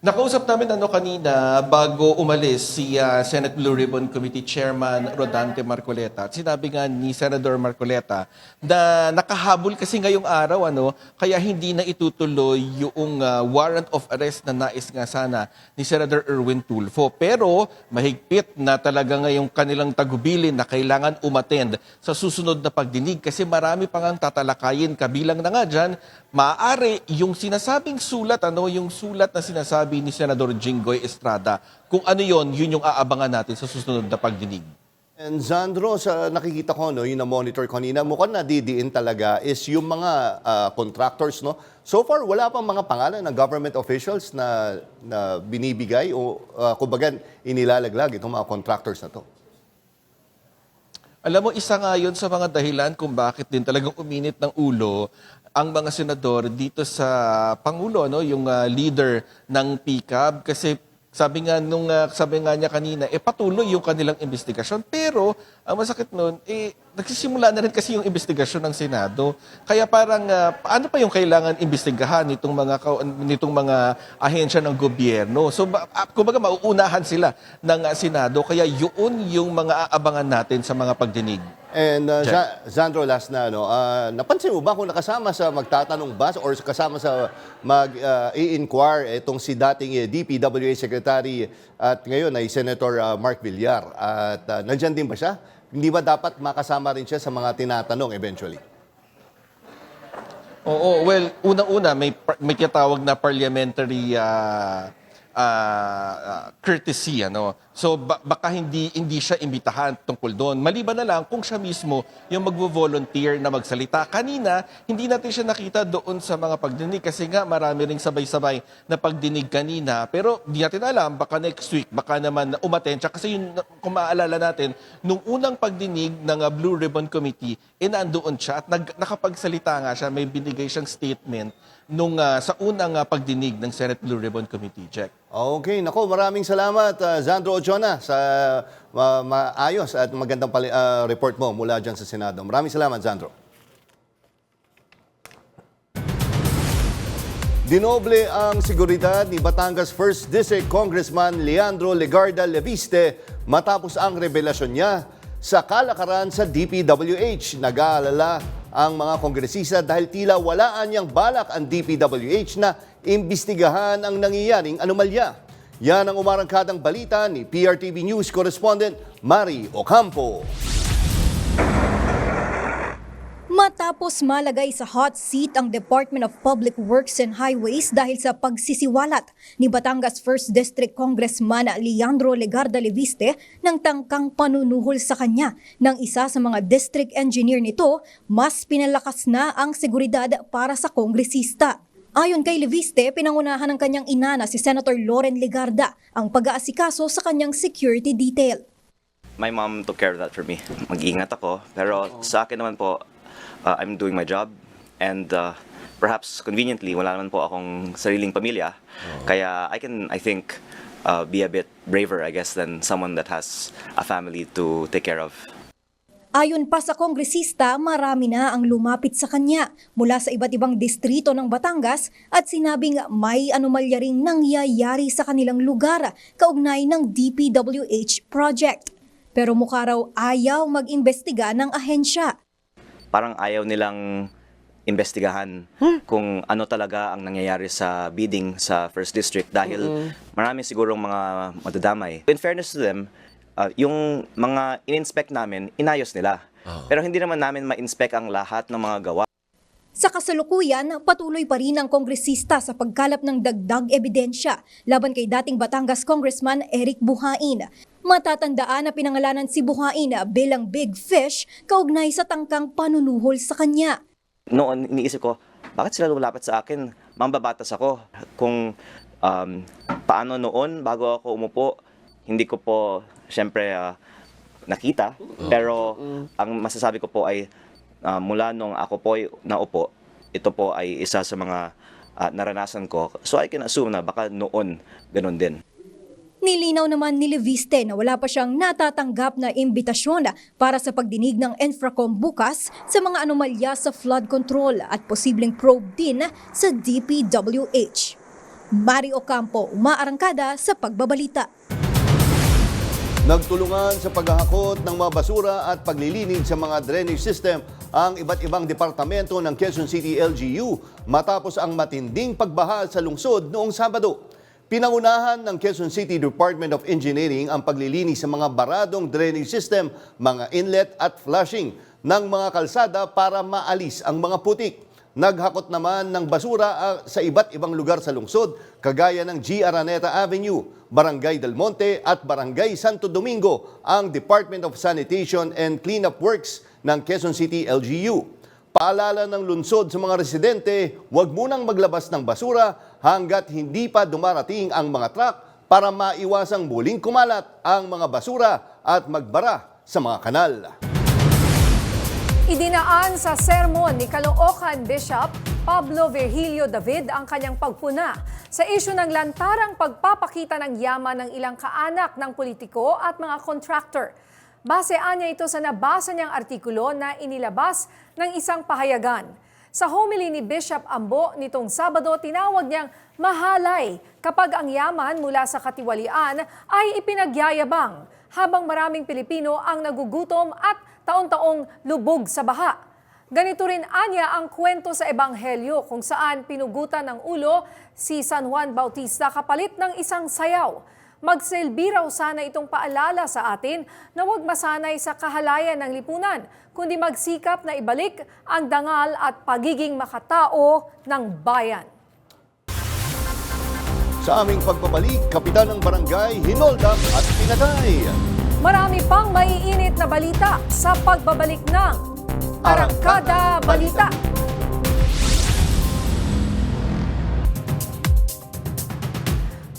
Nakausap namin kanina bago umalis si Senate Blue Ribbon Committee Chairman Rodante Marcoleta. At sinabi nga ni Senator Marcoleta na nakahabol kasi ngayong araw kaya hindi na itutuloy yung warrant of arrest na nais nga sana ni Senator Erwin Tulfo. Pero mahigpit na talaga ngayong kanilang tagubilin na kailangan umattend sa susunod na pagdinig kasi marami pang ang tatalakayin, kabilang na nga dyan, maaari yung sinasabing sulat, yung sulat na sinasabi ni Senador Jinggoy Estrada. Kung ano yun yung aabangan natin sa susunod na pagdinig. And Sandro, sa nakikita ko, yung na-monitor kanina, mukhang nadidiin talaga is yung mga contractors. No? So far, wala pang mga pangalan ng government officials na binibigay o kumbaga inilalaglag itong mga contractors na to. Alam mo, isa nga yun sa mga dahilan kung bakit din talagang uminit ng ulo ang mga senador dito sa Pangulo, yung leader ng PCAB. Kasi sabi nga niya kanina, patuloy yung kanilang investigasyon. Pero ang masakit nun, nagsisimula na rin kasi yung investigasyon ng Senado. Kaya parang, ano pa yung kailangan investigahan nitong mga ahensya ng gobyerno? So, kumbaga mauunahan sila ng Senado. Kaya yun yung mga aabangan natin sa mga pagdinig. And Sandro, last na, napansin mo ba kung nakasama sa magtatanong ba or kasama sa mag-i-inquire itong si dating DPWH Secretary at ngayon ay Senator Mark Villar? At nandyan din ba siya? Hindi ba dapat makasama rin siya sa mga tinatanong eventually? Oo, well, unang-una may kitawag na parliamentary courtesy, So baka hindi siya imbitahan tungkol doon. Maliban na lang kung siya mismo yung magvo-volunteer na magsalita. Kanina, hindi natin siya nakita doon sa mga pagdinig kasi nga marami ring sabay-sabay na pagdinig kanina. Pero di natin alam, baka next week, baka naman umattend siya. Kasi yun, kung maaalala natin, nung unang pagdinig ng Blue Ribbon Committee, nandoon siya at nakapagsalita nga siya, may binigay siyang statement sa unang pagdinig ng Senate Blue Ribbon Committee. Check. Okay, maraming salamat, Sandro Ochona, sa maayos at magandang report mo mula dyan sa Senado. Maraming salamat, Sandro. Dinoble ang seguridad ni Batangas 1st District Congressman Leandro Legarda Leviste matapos ang revelasyon niya sa kalakaran sa DPWH. Nag-aalala ang mga kongresista dahil tila walaan niyang balak ang DPWH na imbestigahan ang nangyayaring anomalya. Yan ang umarangkadang balita ni PRTV News correspondent Mari Ocampo. Matapos malagay sa hot seat ang Department of Public Works and Highways dahil sa pagsisiwalat ni Batangas 1st District Congressman Leandro Legarda Leviste ng tangkang panunuhol sa kanya ng isa sa mga district engineer nito, mas pinalakas na ang seguridad para sa kongresista. Ayon kay Leviste, pinangunahan ng kanyang ina na si Senator Loren Legarda ang pag-aasikaso sa kanyang security detail. My mom took care of that for me. Mag-iingat ako, pero sa akin naman po, I'm doing my job, and perhaps conveniently wala naman po akong sariling pamilya, kaya I think be a bit braver, I guess, than someone that has a family to take care of. Ayon pa sa kongresista, marami na ang lumapit sa kanya mula sa iba't ibang distrito ng Batangas at sinabing may anomalya ring nangyayari sa kanilang lugar kaugnay ng DPWH project. Pero mukha raw ayaw mag-imbestiga ng ahensya. Parang ayaw nilang investigahan kung ano talaga ang nangyayari sa bidding sa 1st District dahil marami sigurong mga madadamay. In fairness to them, yung mga in-inspect namin, inayos nila. Pero hindi naman namin ma-inspect ang lahat ng mga gawa. Sa kasalukuyan, patuloy pa rin ang kongresista sa pagkalap ng dagdag ebidensya laban kay dating Batangas Congressman Eric Buhain. Matatandaan na pinangalanan si Buhain bilang Big Fish kaugnay sa tangkang panunuhol sa kanya. Noon, iniisip ko, bakit sila lumapit sa akin? Mambabatas ako. Kung paano noon, bago ako umupo, hindi ko po, syempre, nakita. Pero ang masasabi ko po ay, mula nung ako po ay naupo, ito po ay isa sa mga naranasan ko. So I can assume na baka noon, ganun din. Nilinaw naman ni Leviste na wala pa siyang natatanggap na imbitasyon para sa pagdinig ng Infracom bukas sa mga anomalya sa flood control at posibleng probe din sa DPWH. Mari Ocampo, umaarangkada sa pagbabalita. Nagtulungan sa paghahakot ng mga basura at paglilinig sa mga drainage system ang iba't ibang departamento ng Quezon City LGU matapos ang matinding pagbaha sa lungsod noong Sabado. Pinangunahan ng Quezon City Department of Engineering ang paglilinis sa mga baradong drainage system, mga inlet at flushing ng mga kalsada para maalis ang mga putik. Naghakot naman ng basura sa iba't ibang lugar sa lungsod, kagaya ng G. Araneta Avenue, Barangay Del Monte at Barangay Santo Domingo, ang Department of Sanitation and Cleanup Works ng Quezon City LGU. Paalala ng lungsod sa mga residente, huwag munang maglabas ng basura hanggat hindi pa dumarating ang mga truck para maiwasang muling kumalat ang mga basura at magbara sa mga kanal. Idinaan sa sermon ni Caloocan Bishop Pablo Virgilio David ang kanyang pagpuna sa isyu ng lantarang pagpapakita ng yaman ng ilang kaanak ng politiko at mga contractor. Basean niya ito sa nabasa niyang artikulo na inilabas ng isang pahayagan. Sa homily ni Bishop Ambo nitong Sabado, tinawag niyang mahalay kapag ang yaman mula sa katiwalian ay ipinagyayabang, habang maraming Pilipino ang nagugutom at taon-taong lubog sa baha. Ganito rin anya ang kwento sa Ebanghelyo kung saan pinugutan ng ulo si San Juan Bautista kapalit ng isang sayaw. Magsilbi raw sana itong paalala sa atin na huwag masanay sa kahalayan ng lipunan, kundi magsikap na ibalik ang dangal at pagiging makatao ng bayan. Sa aming pagbabalik, kapitan ng barangay, hinoldap at pinatay. Marami pang maiinit na balita sa pagbabalik ng Arangkada Balita.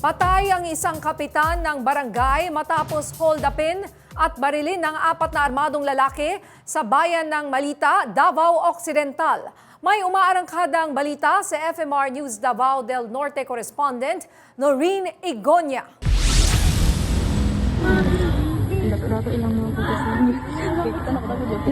Patay ang isang kapitan ng barangay matapos hold-upin at barilin ng 4 na armadong lalaki sa bayan ng Malita, Davao Occidental. May umaarangkadang balita sa FMR News Davao del Norte correspondent Noreen Igonia.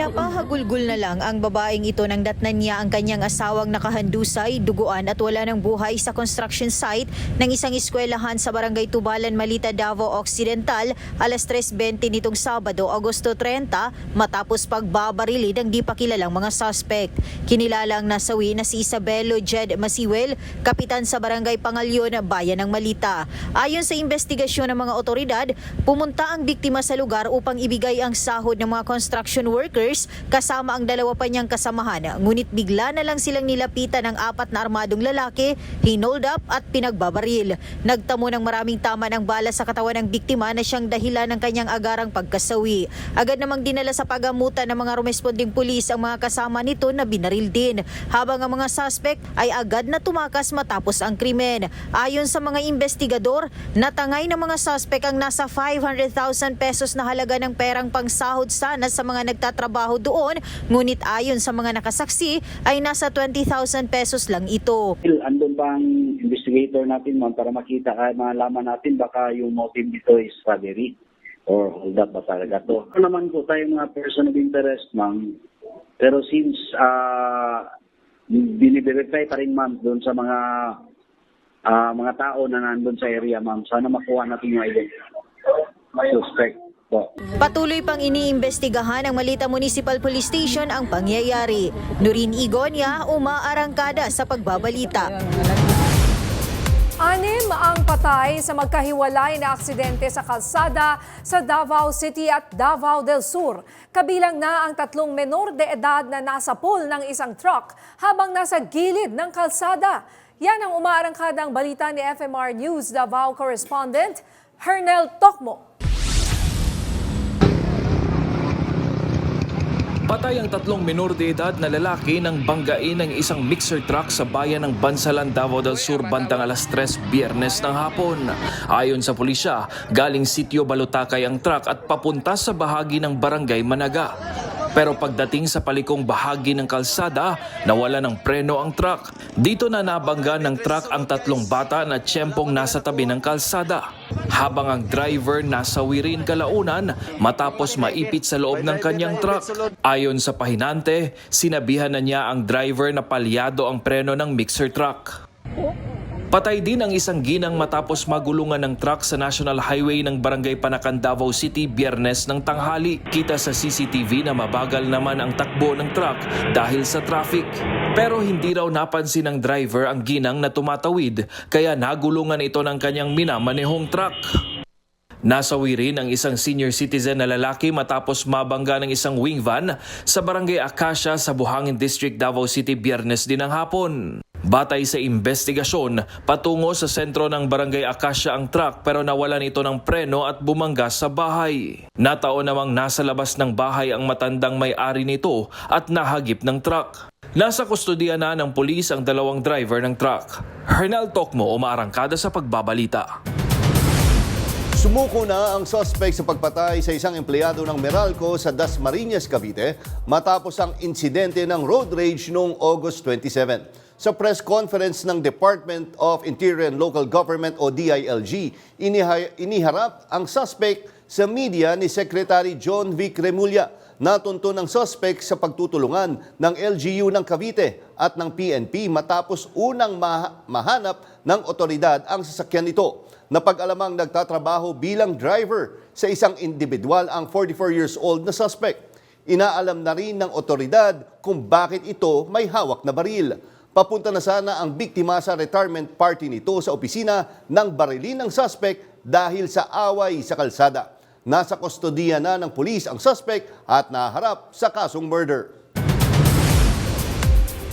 Napahagulgul na lang ang babaeng ito nang datnan niya ang kanyang asawang nakahandusay, duguan at wala ng buhay sa construction site ng isang eskwelahan sa Barangay Tubalan, Malita, Davao Occidental, alas 3:20 nitong Sabado, Agosto 30, matapos pagbabarili ng di pa kilalang mga suspect. Kinilala ang nasawi na si Isabelo Jed Masiwel, kapitan sa Barangay Pangalyon, Bayan ng Malita. Ayon sa investigasyon ng mga otoridad, pumunta ang biktima sa lugar upang ibigay ang sahod ng mga construction workers kasama ang dalawa pa niyang kasamahan. Ngunit bigla na lang silang nilapitan ng 4 na armadong lalaki, hinold up at pinagbabaril. Nagtamo ng maraming tama ng bala sa katawan ng biktima na siyang dahilan ng kanyang agarang pagkasawi. Agad namang dinala sa pagamutan ng mga rumesponding pulis ang mga kasama nito na binaril din, habang ang mga suspect ay agad na tumakas matapos ang krimen. Ayon sa mga investigador, natangay ng mga suspect ang nasa 500,000 pesos na halaga ng perang pangsahod sana sa mga nagtatrabaho doon, ngunit ayon sa mga nakasaksi ay nasa 20,000 pesos lang ito. Andun pa ang investigator natin, ma'am, para makita, malaman natin baka yung motive dito is robbery or hold up ba talaga to. Ano naman po tayo mga person of interest, ma'am, pero since biniverify pa rin, ma'am, doon sa mga tao na nandun sa area, ma'am, sana makuha natin yung suspect. Patuloy pang iniimbestigahan ng Malita Municipal Police Station ang pangyayari. Nurin Igonia, umaarangkada sa pagbabalita. 6 ang patay sa magkahiwalay na aksidente sa kalsada sa Davao City at Davao del Sur. Kabilang na ang 3 menor de edad na nasa pool ng isang truck habang nasa gilid ng kalsada. Yan ang umaarangkadang balita ni FMR News Davao correspondent Hernel Tokmo. Patay ang 3 menor de edad na lalaki nang banggain ng isang mixer truck sa bayan ng Bansalan, Davao del Sur bandang alas 3 Biyernes ng hapon. Ayon sa pulisya, galing sitio Balutakay ang truck at papunta sa bahagi ng Barangay Managa. Pero pagdating sa palikong bahagi ng kalsada, nawala ng preno ang truck. Dito na nabangga ng truck ang 3 bata na tiyempong nasa tabi ng kalsada. Habang ang driver nasawi rin kalaunan matapos maipit sa loob ng kanyang truck. Ayon sa pahinante, sinabihan na niya ang driver na palyado ang preno ng mixer truck. Patay din ang isang ginang matapos magulungan ng truck sa National Highway ng Barangay Panacan, Davao City, Biyernes ng tanghali. Kita sa CCTV na mabagal naman ang takbo ng truck dahil sa traffic. Pero hindi raw napansin ng driver ang ginang na tumatawid, kaya nagulungan ito ng kanyang minamanehong truck. Nasawi rin ang isang senior citizen na lalaki matapos mabangga ng isang wing van sa Barangay Acacia sa Buhangin District, Davao City, Biyernes din ng hapon. Batay sa investigasyon, patungo sa sentro ng Barangay Acacia ang truck pero nawalan ito ng preno at bumangga sa bahay. Nataon namang nasa labas ng bahay ang matandang may-ari nito at nahagip ng truck. Nasa kustodiya na ng pulis ang 2 driver ng truck. Hernel Tokmo, umaarangkada sa pagbabalita. Sumuko na ang suspect sa pagpatay sa isang empleyado ng Meralco sa Dasmariñas, Cavite matapos ang insidente ng road rage noong August 27. Sa press conference ng Department of Interior and Local Government o DILG, iniharap ang suspect sa media ni Secretary John Vic Remulla. Natunto ng suspect sa pagtutulungan ng LGU ng Cavite at ng PNP matapos unang mahanap ng otoridad ang sasakyan nito. Napag-alamang nagtatrabaho bilang driver sa isang individual ang 44 years old na suspect. Inaalam na rin ng otoridad kung bakit ito may hawak na baril. Papunta na sana ang biktima sa retirement party nito sa opisina ng barilin ng suspect dahil sa away sa kalsada. Nasa kustodiya na ng pulis ang suspect at naharap sa kasong murder.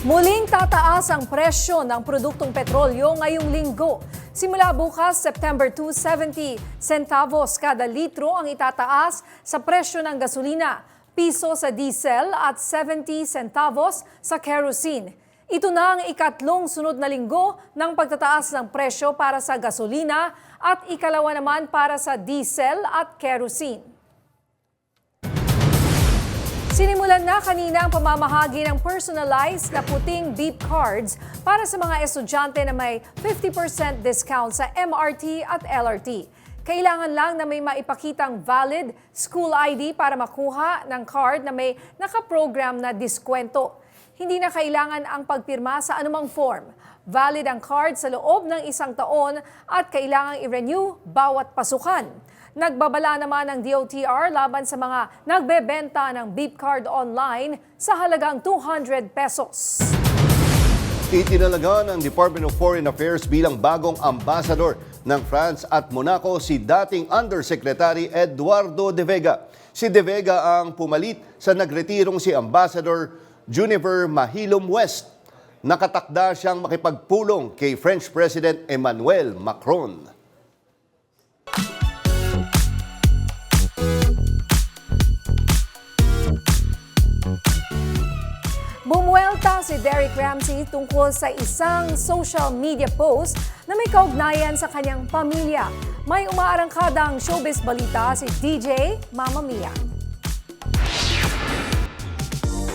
Muling tataas ang presyo ng produktong petrolyo ngayong linggo. Simula bukas, September 2, 70 centavos kada litro ang itataas sa presyo ng gasolina, piso sa diesel at 70 centavos sa kerosene. Ito na ang ikatlong sunod na linggo ng pagtataas ng presyo para sa gasolina at ikalawa naman para sa diesel at kerosene. Sinimulan na kanina ang pamamahagi ng personalized na puting beep cards para sa mga estudyante na may 50% discount sa MRT at LRT. Kailangan lang na may maipakitang valid school ID para makuha ng card na may nakaprogram na diskwento. Hindi na kailangan ang pagpirma sa anumang form. Valid ang card sa loob ng 1 taon at kailangang i-renew bawat pasukan. Nagbabala naman ng DOTR laban sa mga nagbebenta ng beep card online sa halagang 200 pesos. Itinalaga ng Department of Foreign Affairs bilang bagong ambassador ng France at Monaco si dating Undersecretary Eduardo De Vega. Si De Vega ang pumalit sa nagretirong si Ambassador Juniper Mahilom West. Nakatakda siyang makipagpulong kay French President Emmanuel Macron. Bumuelta si Derek Ramsey tungkol sa isang social media post na may kaugnayan sa kanyang pamilya. May umaarangkadang showbiz balita si DJ Mama Mia.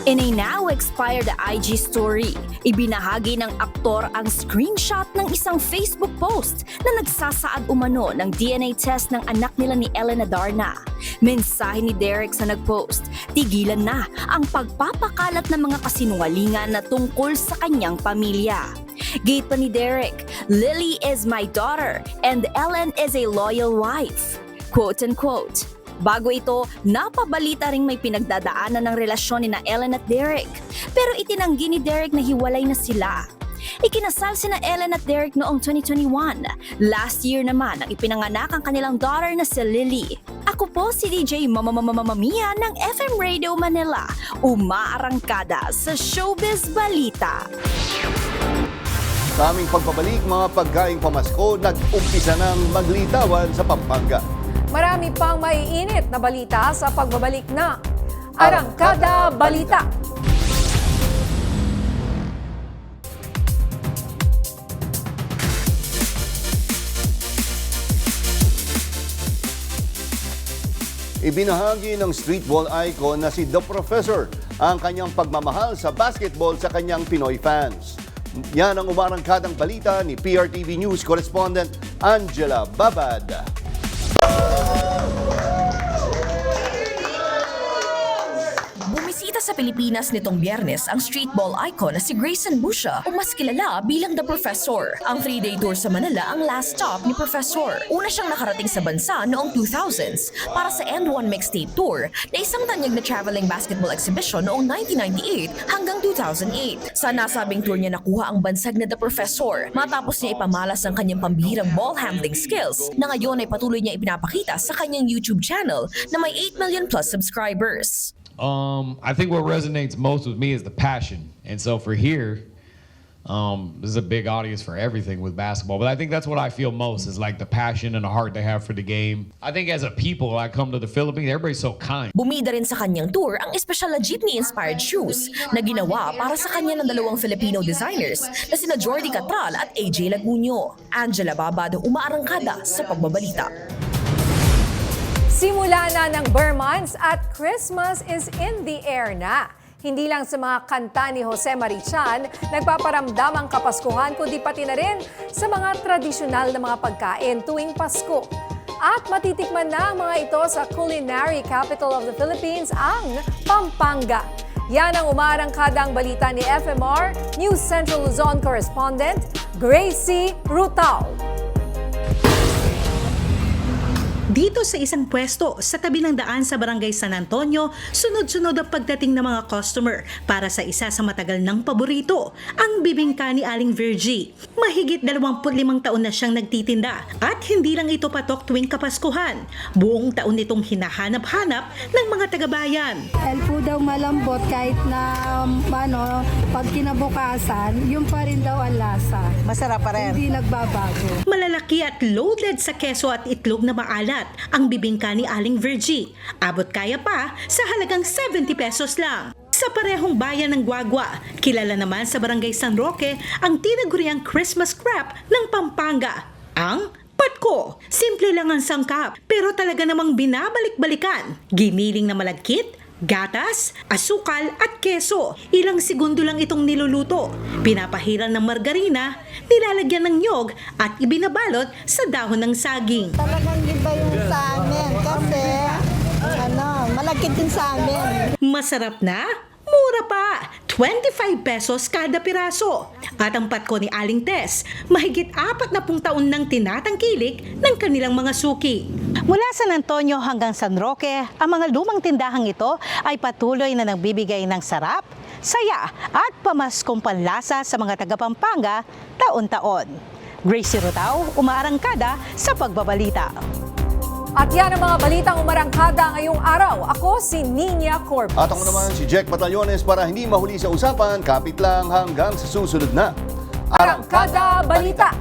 In a now-expired IG story, ibinahagi ng aktor ang screenshot ng isang Facebook post na nagsasaad umano ng DNA test ng anak nila ni Elena Darna. Mensahe ni Derek sa nagpost, tigilan na ang pagpapakalat ng mga kasinungalingan na tungkol sa kanyang pamilya. Gate pa ni Derek, Lily is my daughter and Ellen is a loyal wife. Quote-unquote. Bago ito, napabalita ring may pinagdadaanan ng relasyon ni na Ellen at Derek. Pero itinanggi ni Derek na hiwalay na sila. Ikinasal sina Ellen at Derek noong 2021. Last year naman ang ipinanganak ang kanilang daughter na si Lily. Ako po si DJ Mama Mia ng FM Radio Manila. Umaarangkada sa Showbiz Balita. Sa aming pagbabalik, mga pagkaing pamasko, nag-umpisa ng maglitawan sa Pampanga. Marami pang maiinit na balita sa pagbabalik na Arangkada Balita. Ibinahagi ng streetball icon na si The Professor ang kanyang pagmamahal sa basketball sa kanyang Pinoy fans. Yan ang umarangkadang balita ni PRTV News correspondent Angela Babad. Bumisita sa Pilipinas nitong Biyernes ang streetball icon na si Grayson Busha o mas kilala bilang The Professor. Ang 3-day tour sa Manila ang last stop ni Professor. Una siyang nakarating sa bansa noong 2000s para sa End One Mixtape Tour na isang tanyag na traveling basketball exhibition noong 1998 hanggang 2008. Sa nasabing tour niya nakuha ang bansag na The Professor matapos niya ipamalas ang kanyang pambihirang ball handling skills na ngayon ay patuloy niya ipinapakita sa kanyang YouTube channel na may 8 million plus subscribers. I think what resonates most with me is the passion. And so for here, this is a big audience for everything with basketball. But I think that's what I feel most is like the passion and the heart they have for the game. I think as a people, I come to the Philippines, everybody's so kind. Bumida rin sa kanyang tour ang espesyal na jeepney-inspired shoes na ginawa para sa kanya ng dalawang Filipino designers na sina Jordi Catral at AJ Lagunyo. Angela Babad, umaarangkada sa pagbabalita. Simula na ng Burr months at Christmas is in the air na. Hindi lang sa mga kanta ni Jose Marichan nagpaparamdam ang Kapaskuhan, kundi pati na rin sa mga tradisyonal na mga pagkain tuwing Pasko. At matitikman na ang mga ito sa culinary capital of the Philippines, ang Pampanga. Yan ang umaarangkadang balita ni FMR News Central Luzon correspondent Gracie Rutao. Dito sa isang pwesto sa tabi ng daan sa Barangay San Antonio, sunod-sunod ang pagdating ng mga customer para sa isa sa matagal ng paborito, ang bibingka ni Aling Virgie. Mahigit 25 taon na siyang nagtitinda at hindi lang ito patok tuwing Kapaskuhan. Buong taon nitong hinahanap-hanap ng mga taga-bayan. Po daw malambot kahit na pag kinabukasan, yung pa rin daw ang lasa. Masarap pa rin. Hindi nagbabago. Malalaki at loaded sa keso at itlog na maalat ang bibingka ni Aling Virgie. Abot kaya pa sa halagang 70 pesos lang. Sa parehong bayan ng Guagua, kilala naman sa Barangay San Roque ang tinaguriang Christmas crap ng Pampanga, ang patko. Simple lang ang sangkap, pero talaga namang binabalik-balikan. Giniling na malagkit Gatas, asukal at keso. Ilang segundo lang itong niluluto. Pinapahiran ng margarina, nilalagyan ng nyog at ibinabalot sa dahon ng saging. Talagang iba yung sa amin kasi malagkit din sa amin. Masarap na? Mura pa! 25 pesos kada piraso. At ang patko ni Aling Tess, mahigit 40 taon nang tinatangkilik ng kanilang mga suki. Mula San Antonio hanggang San Roque, ang mga lumang tindahang ito ay patuloy na nagbibigay ng sarap, saya at pamaskong panlasa sa mga taga Pampanga taon-taon. Gracie Rutao, umaarangkada sa pagbabalita. At yan ang mga balitang umarangkada ngayong araw. Ako si Nina Corpus. At ako naman si Jack Batallones para hindi mahuli sa usapan, kapit lang hanggang sa susunod na Arangkada Balita.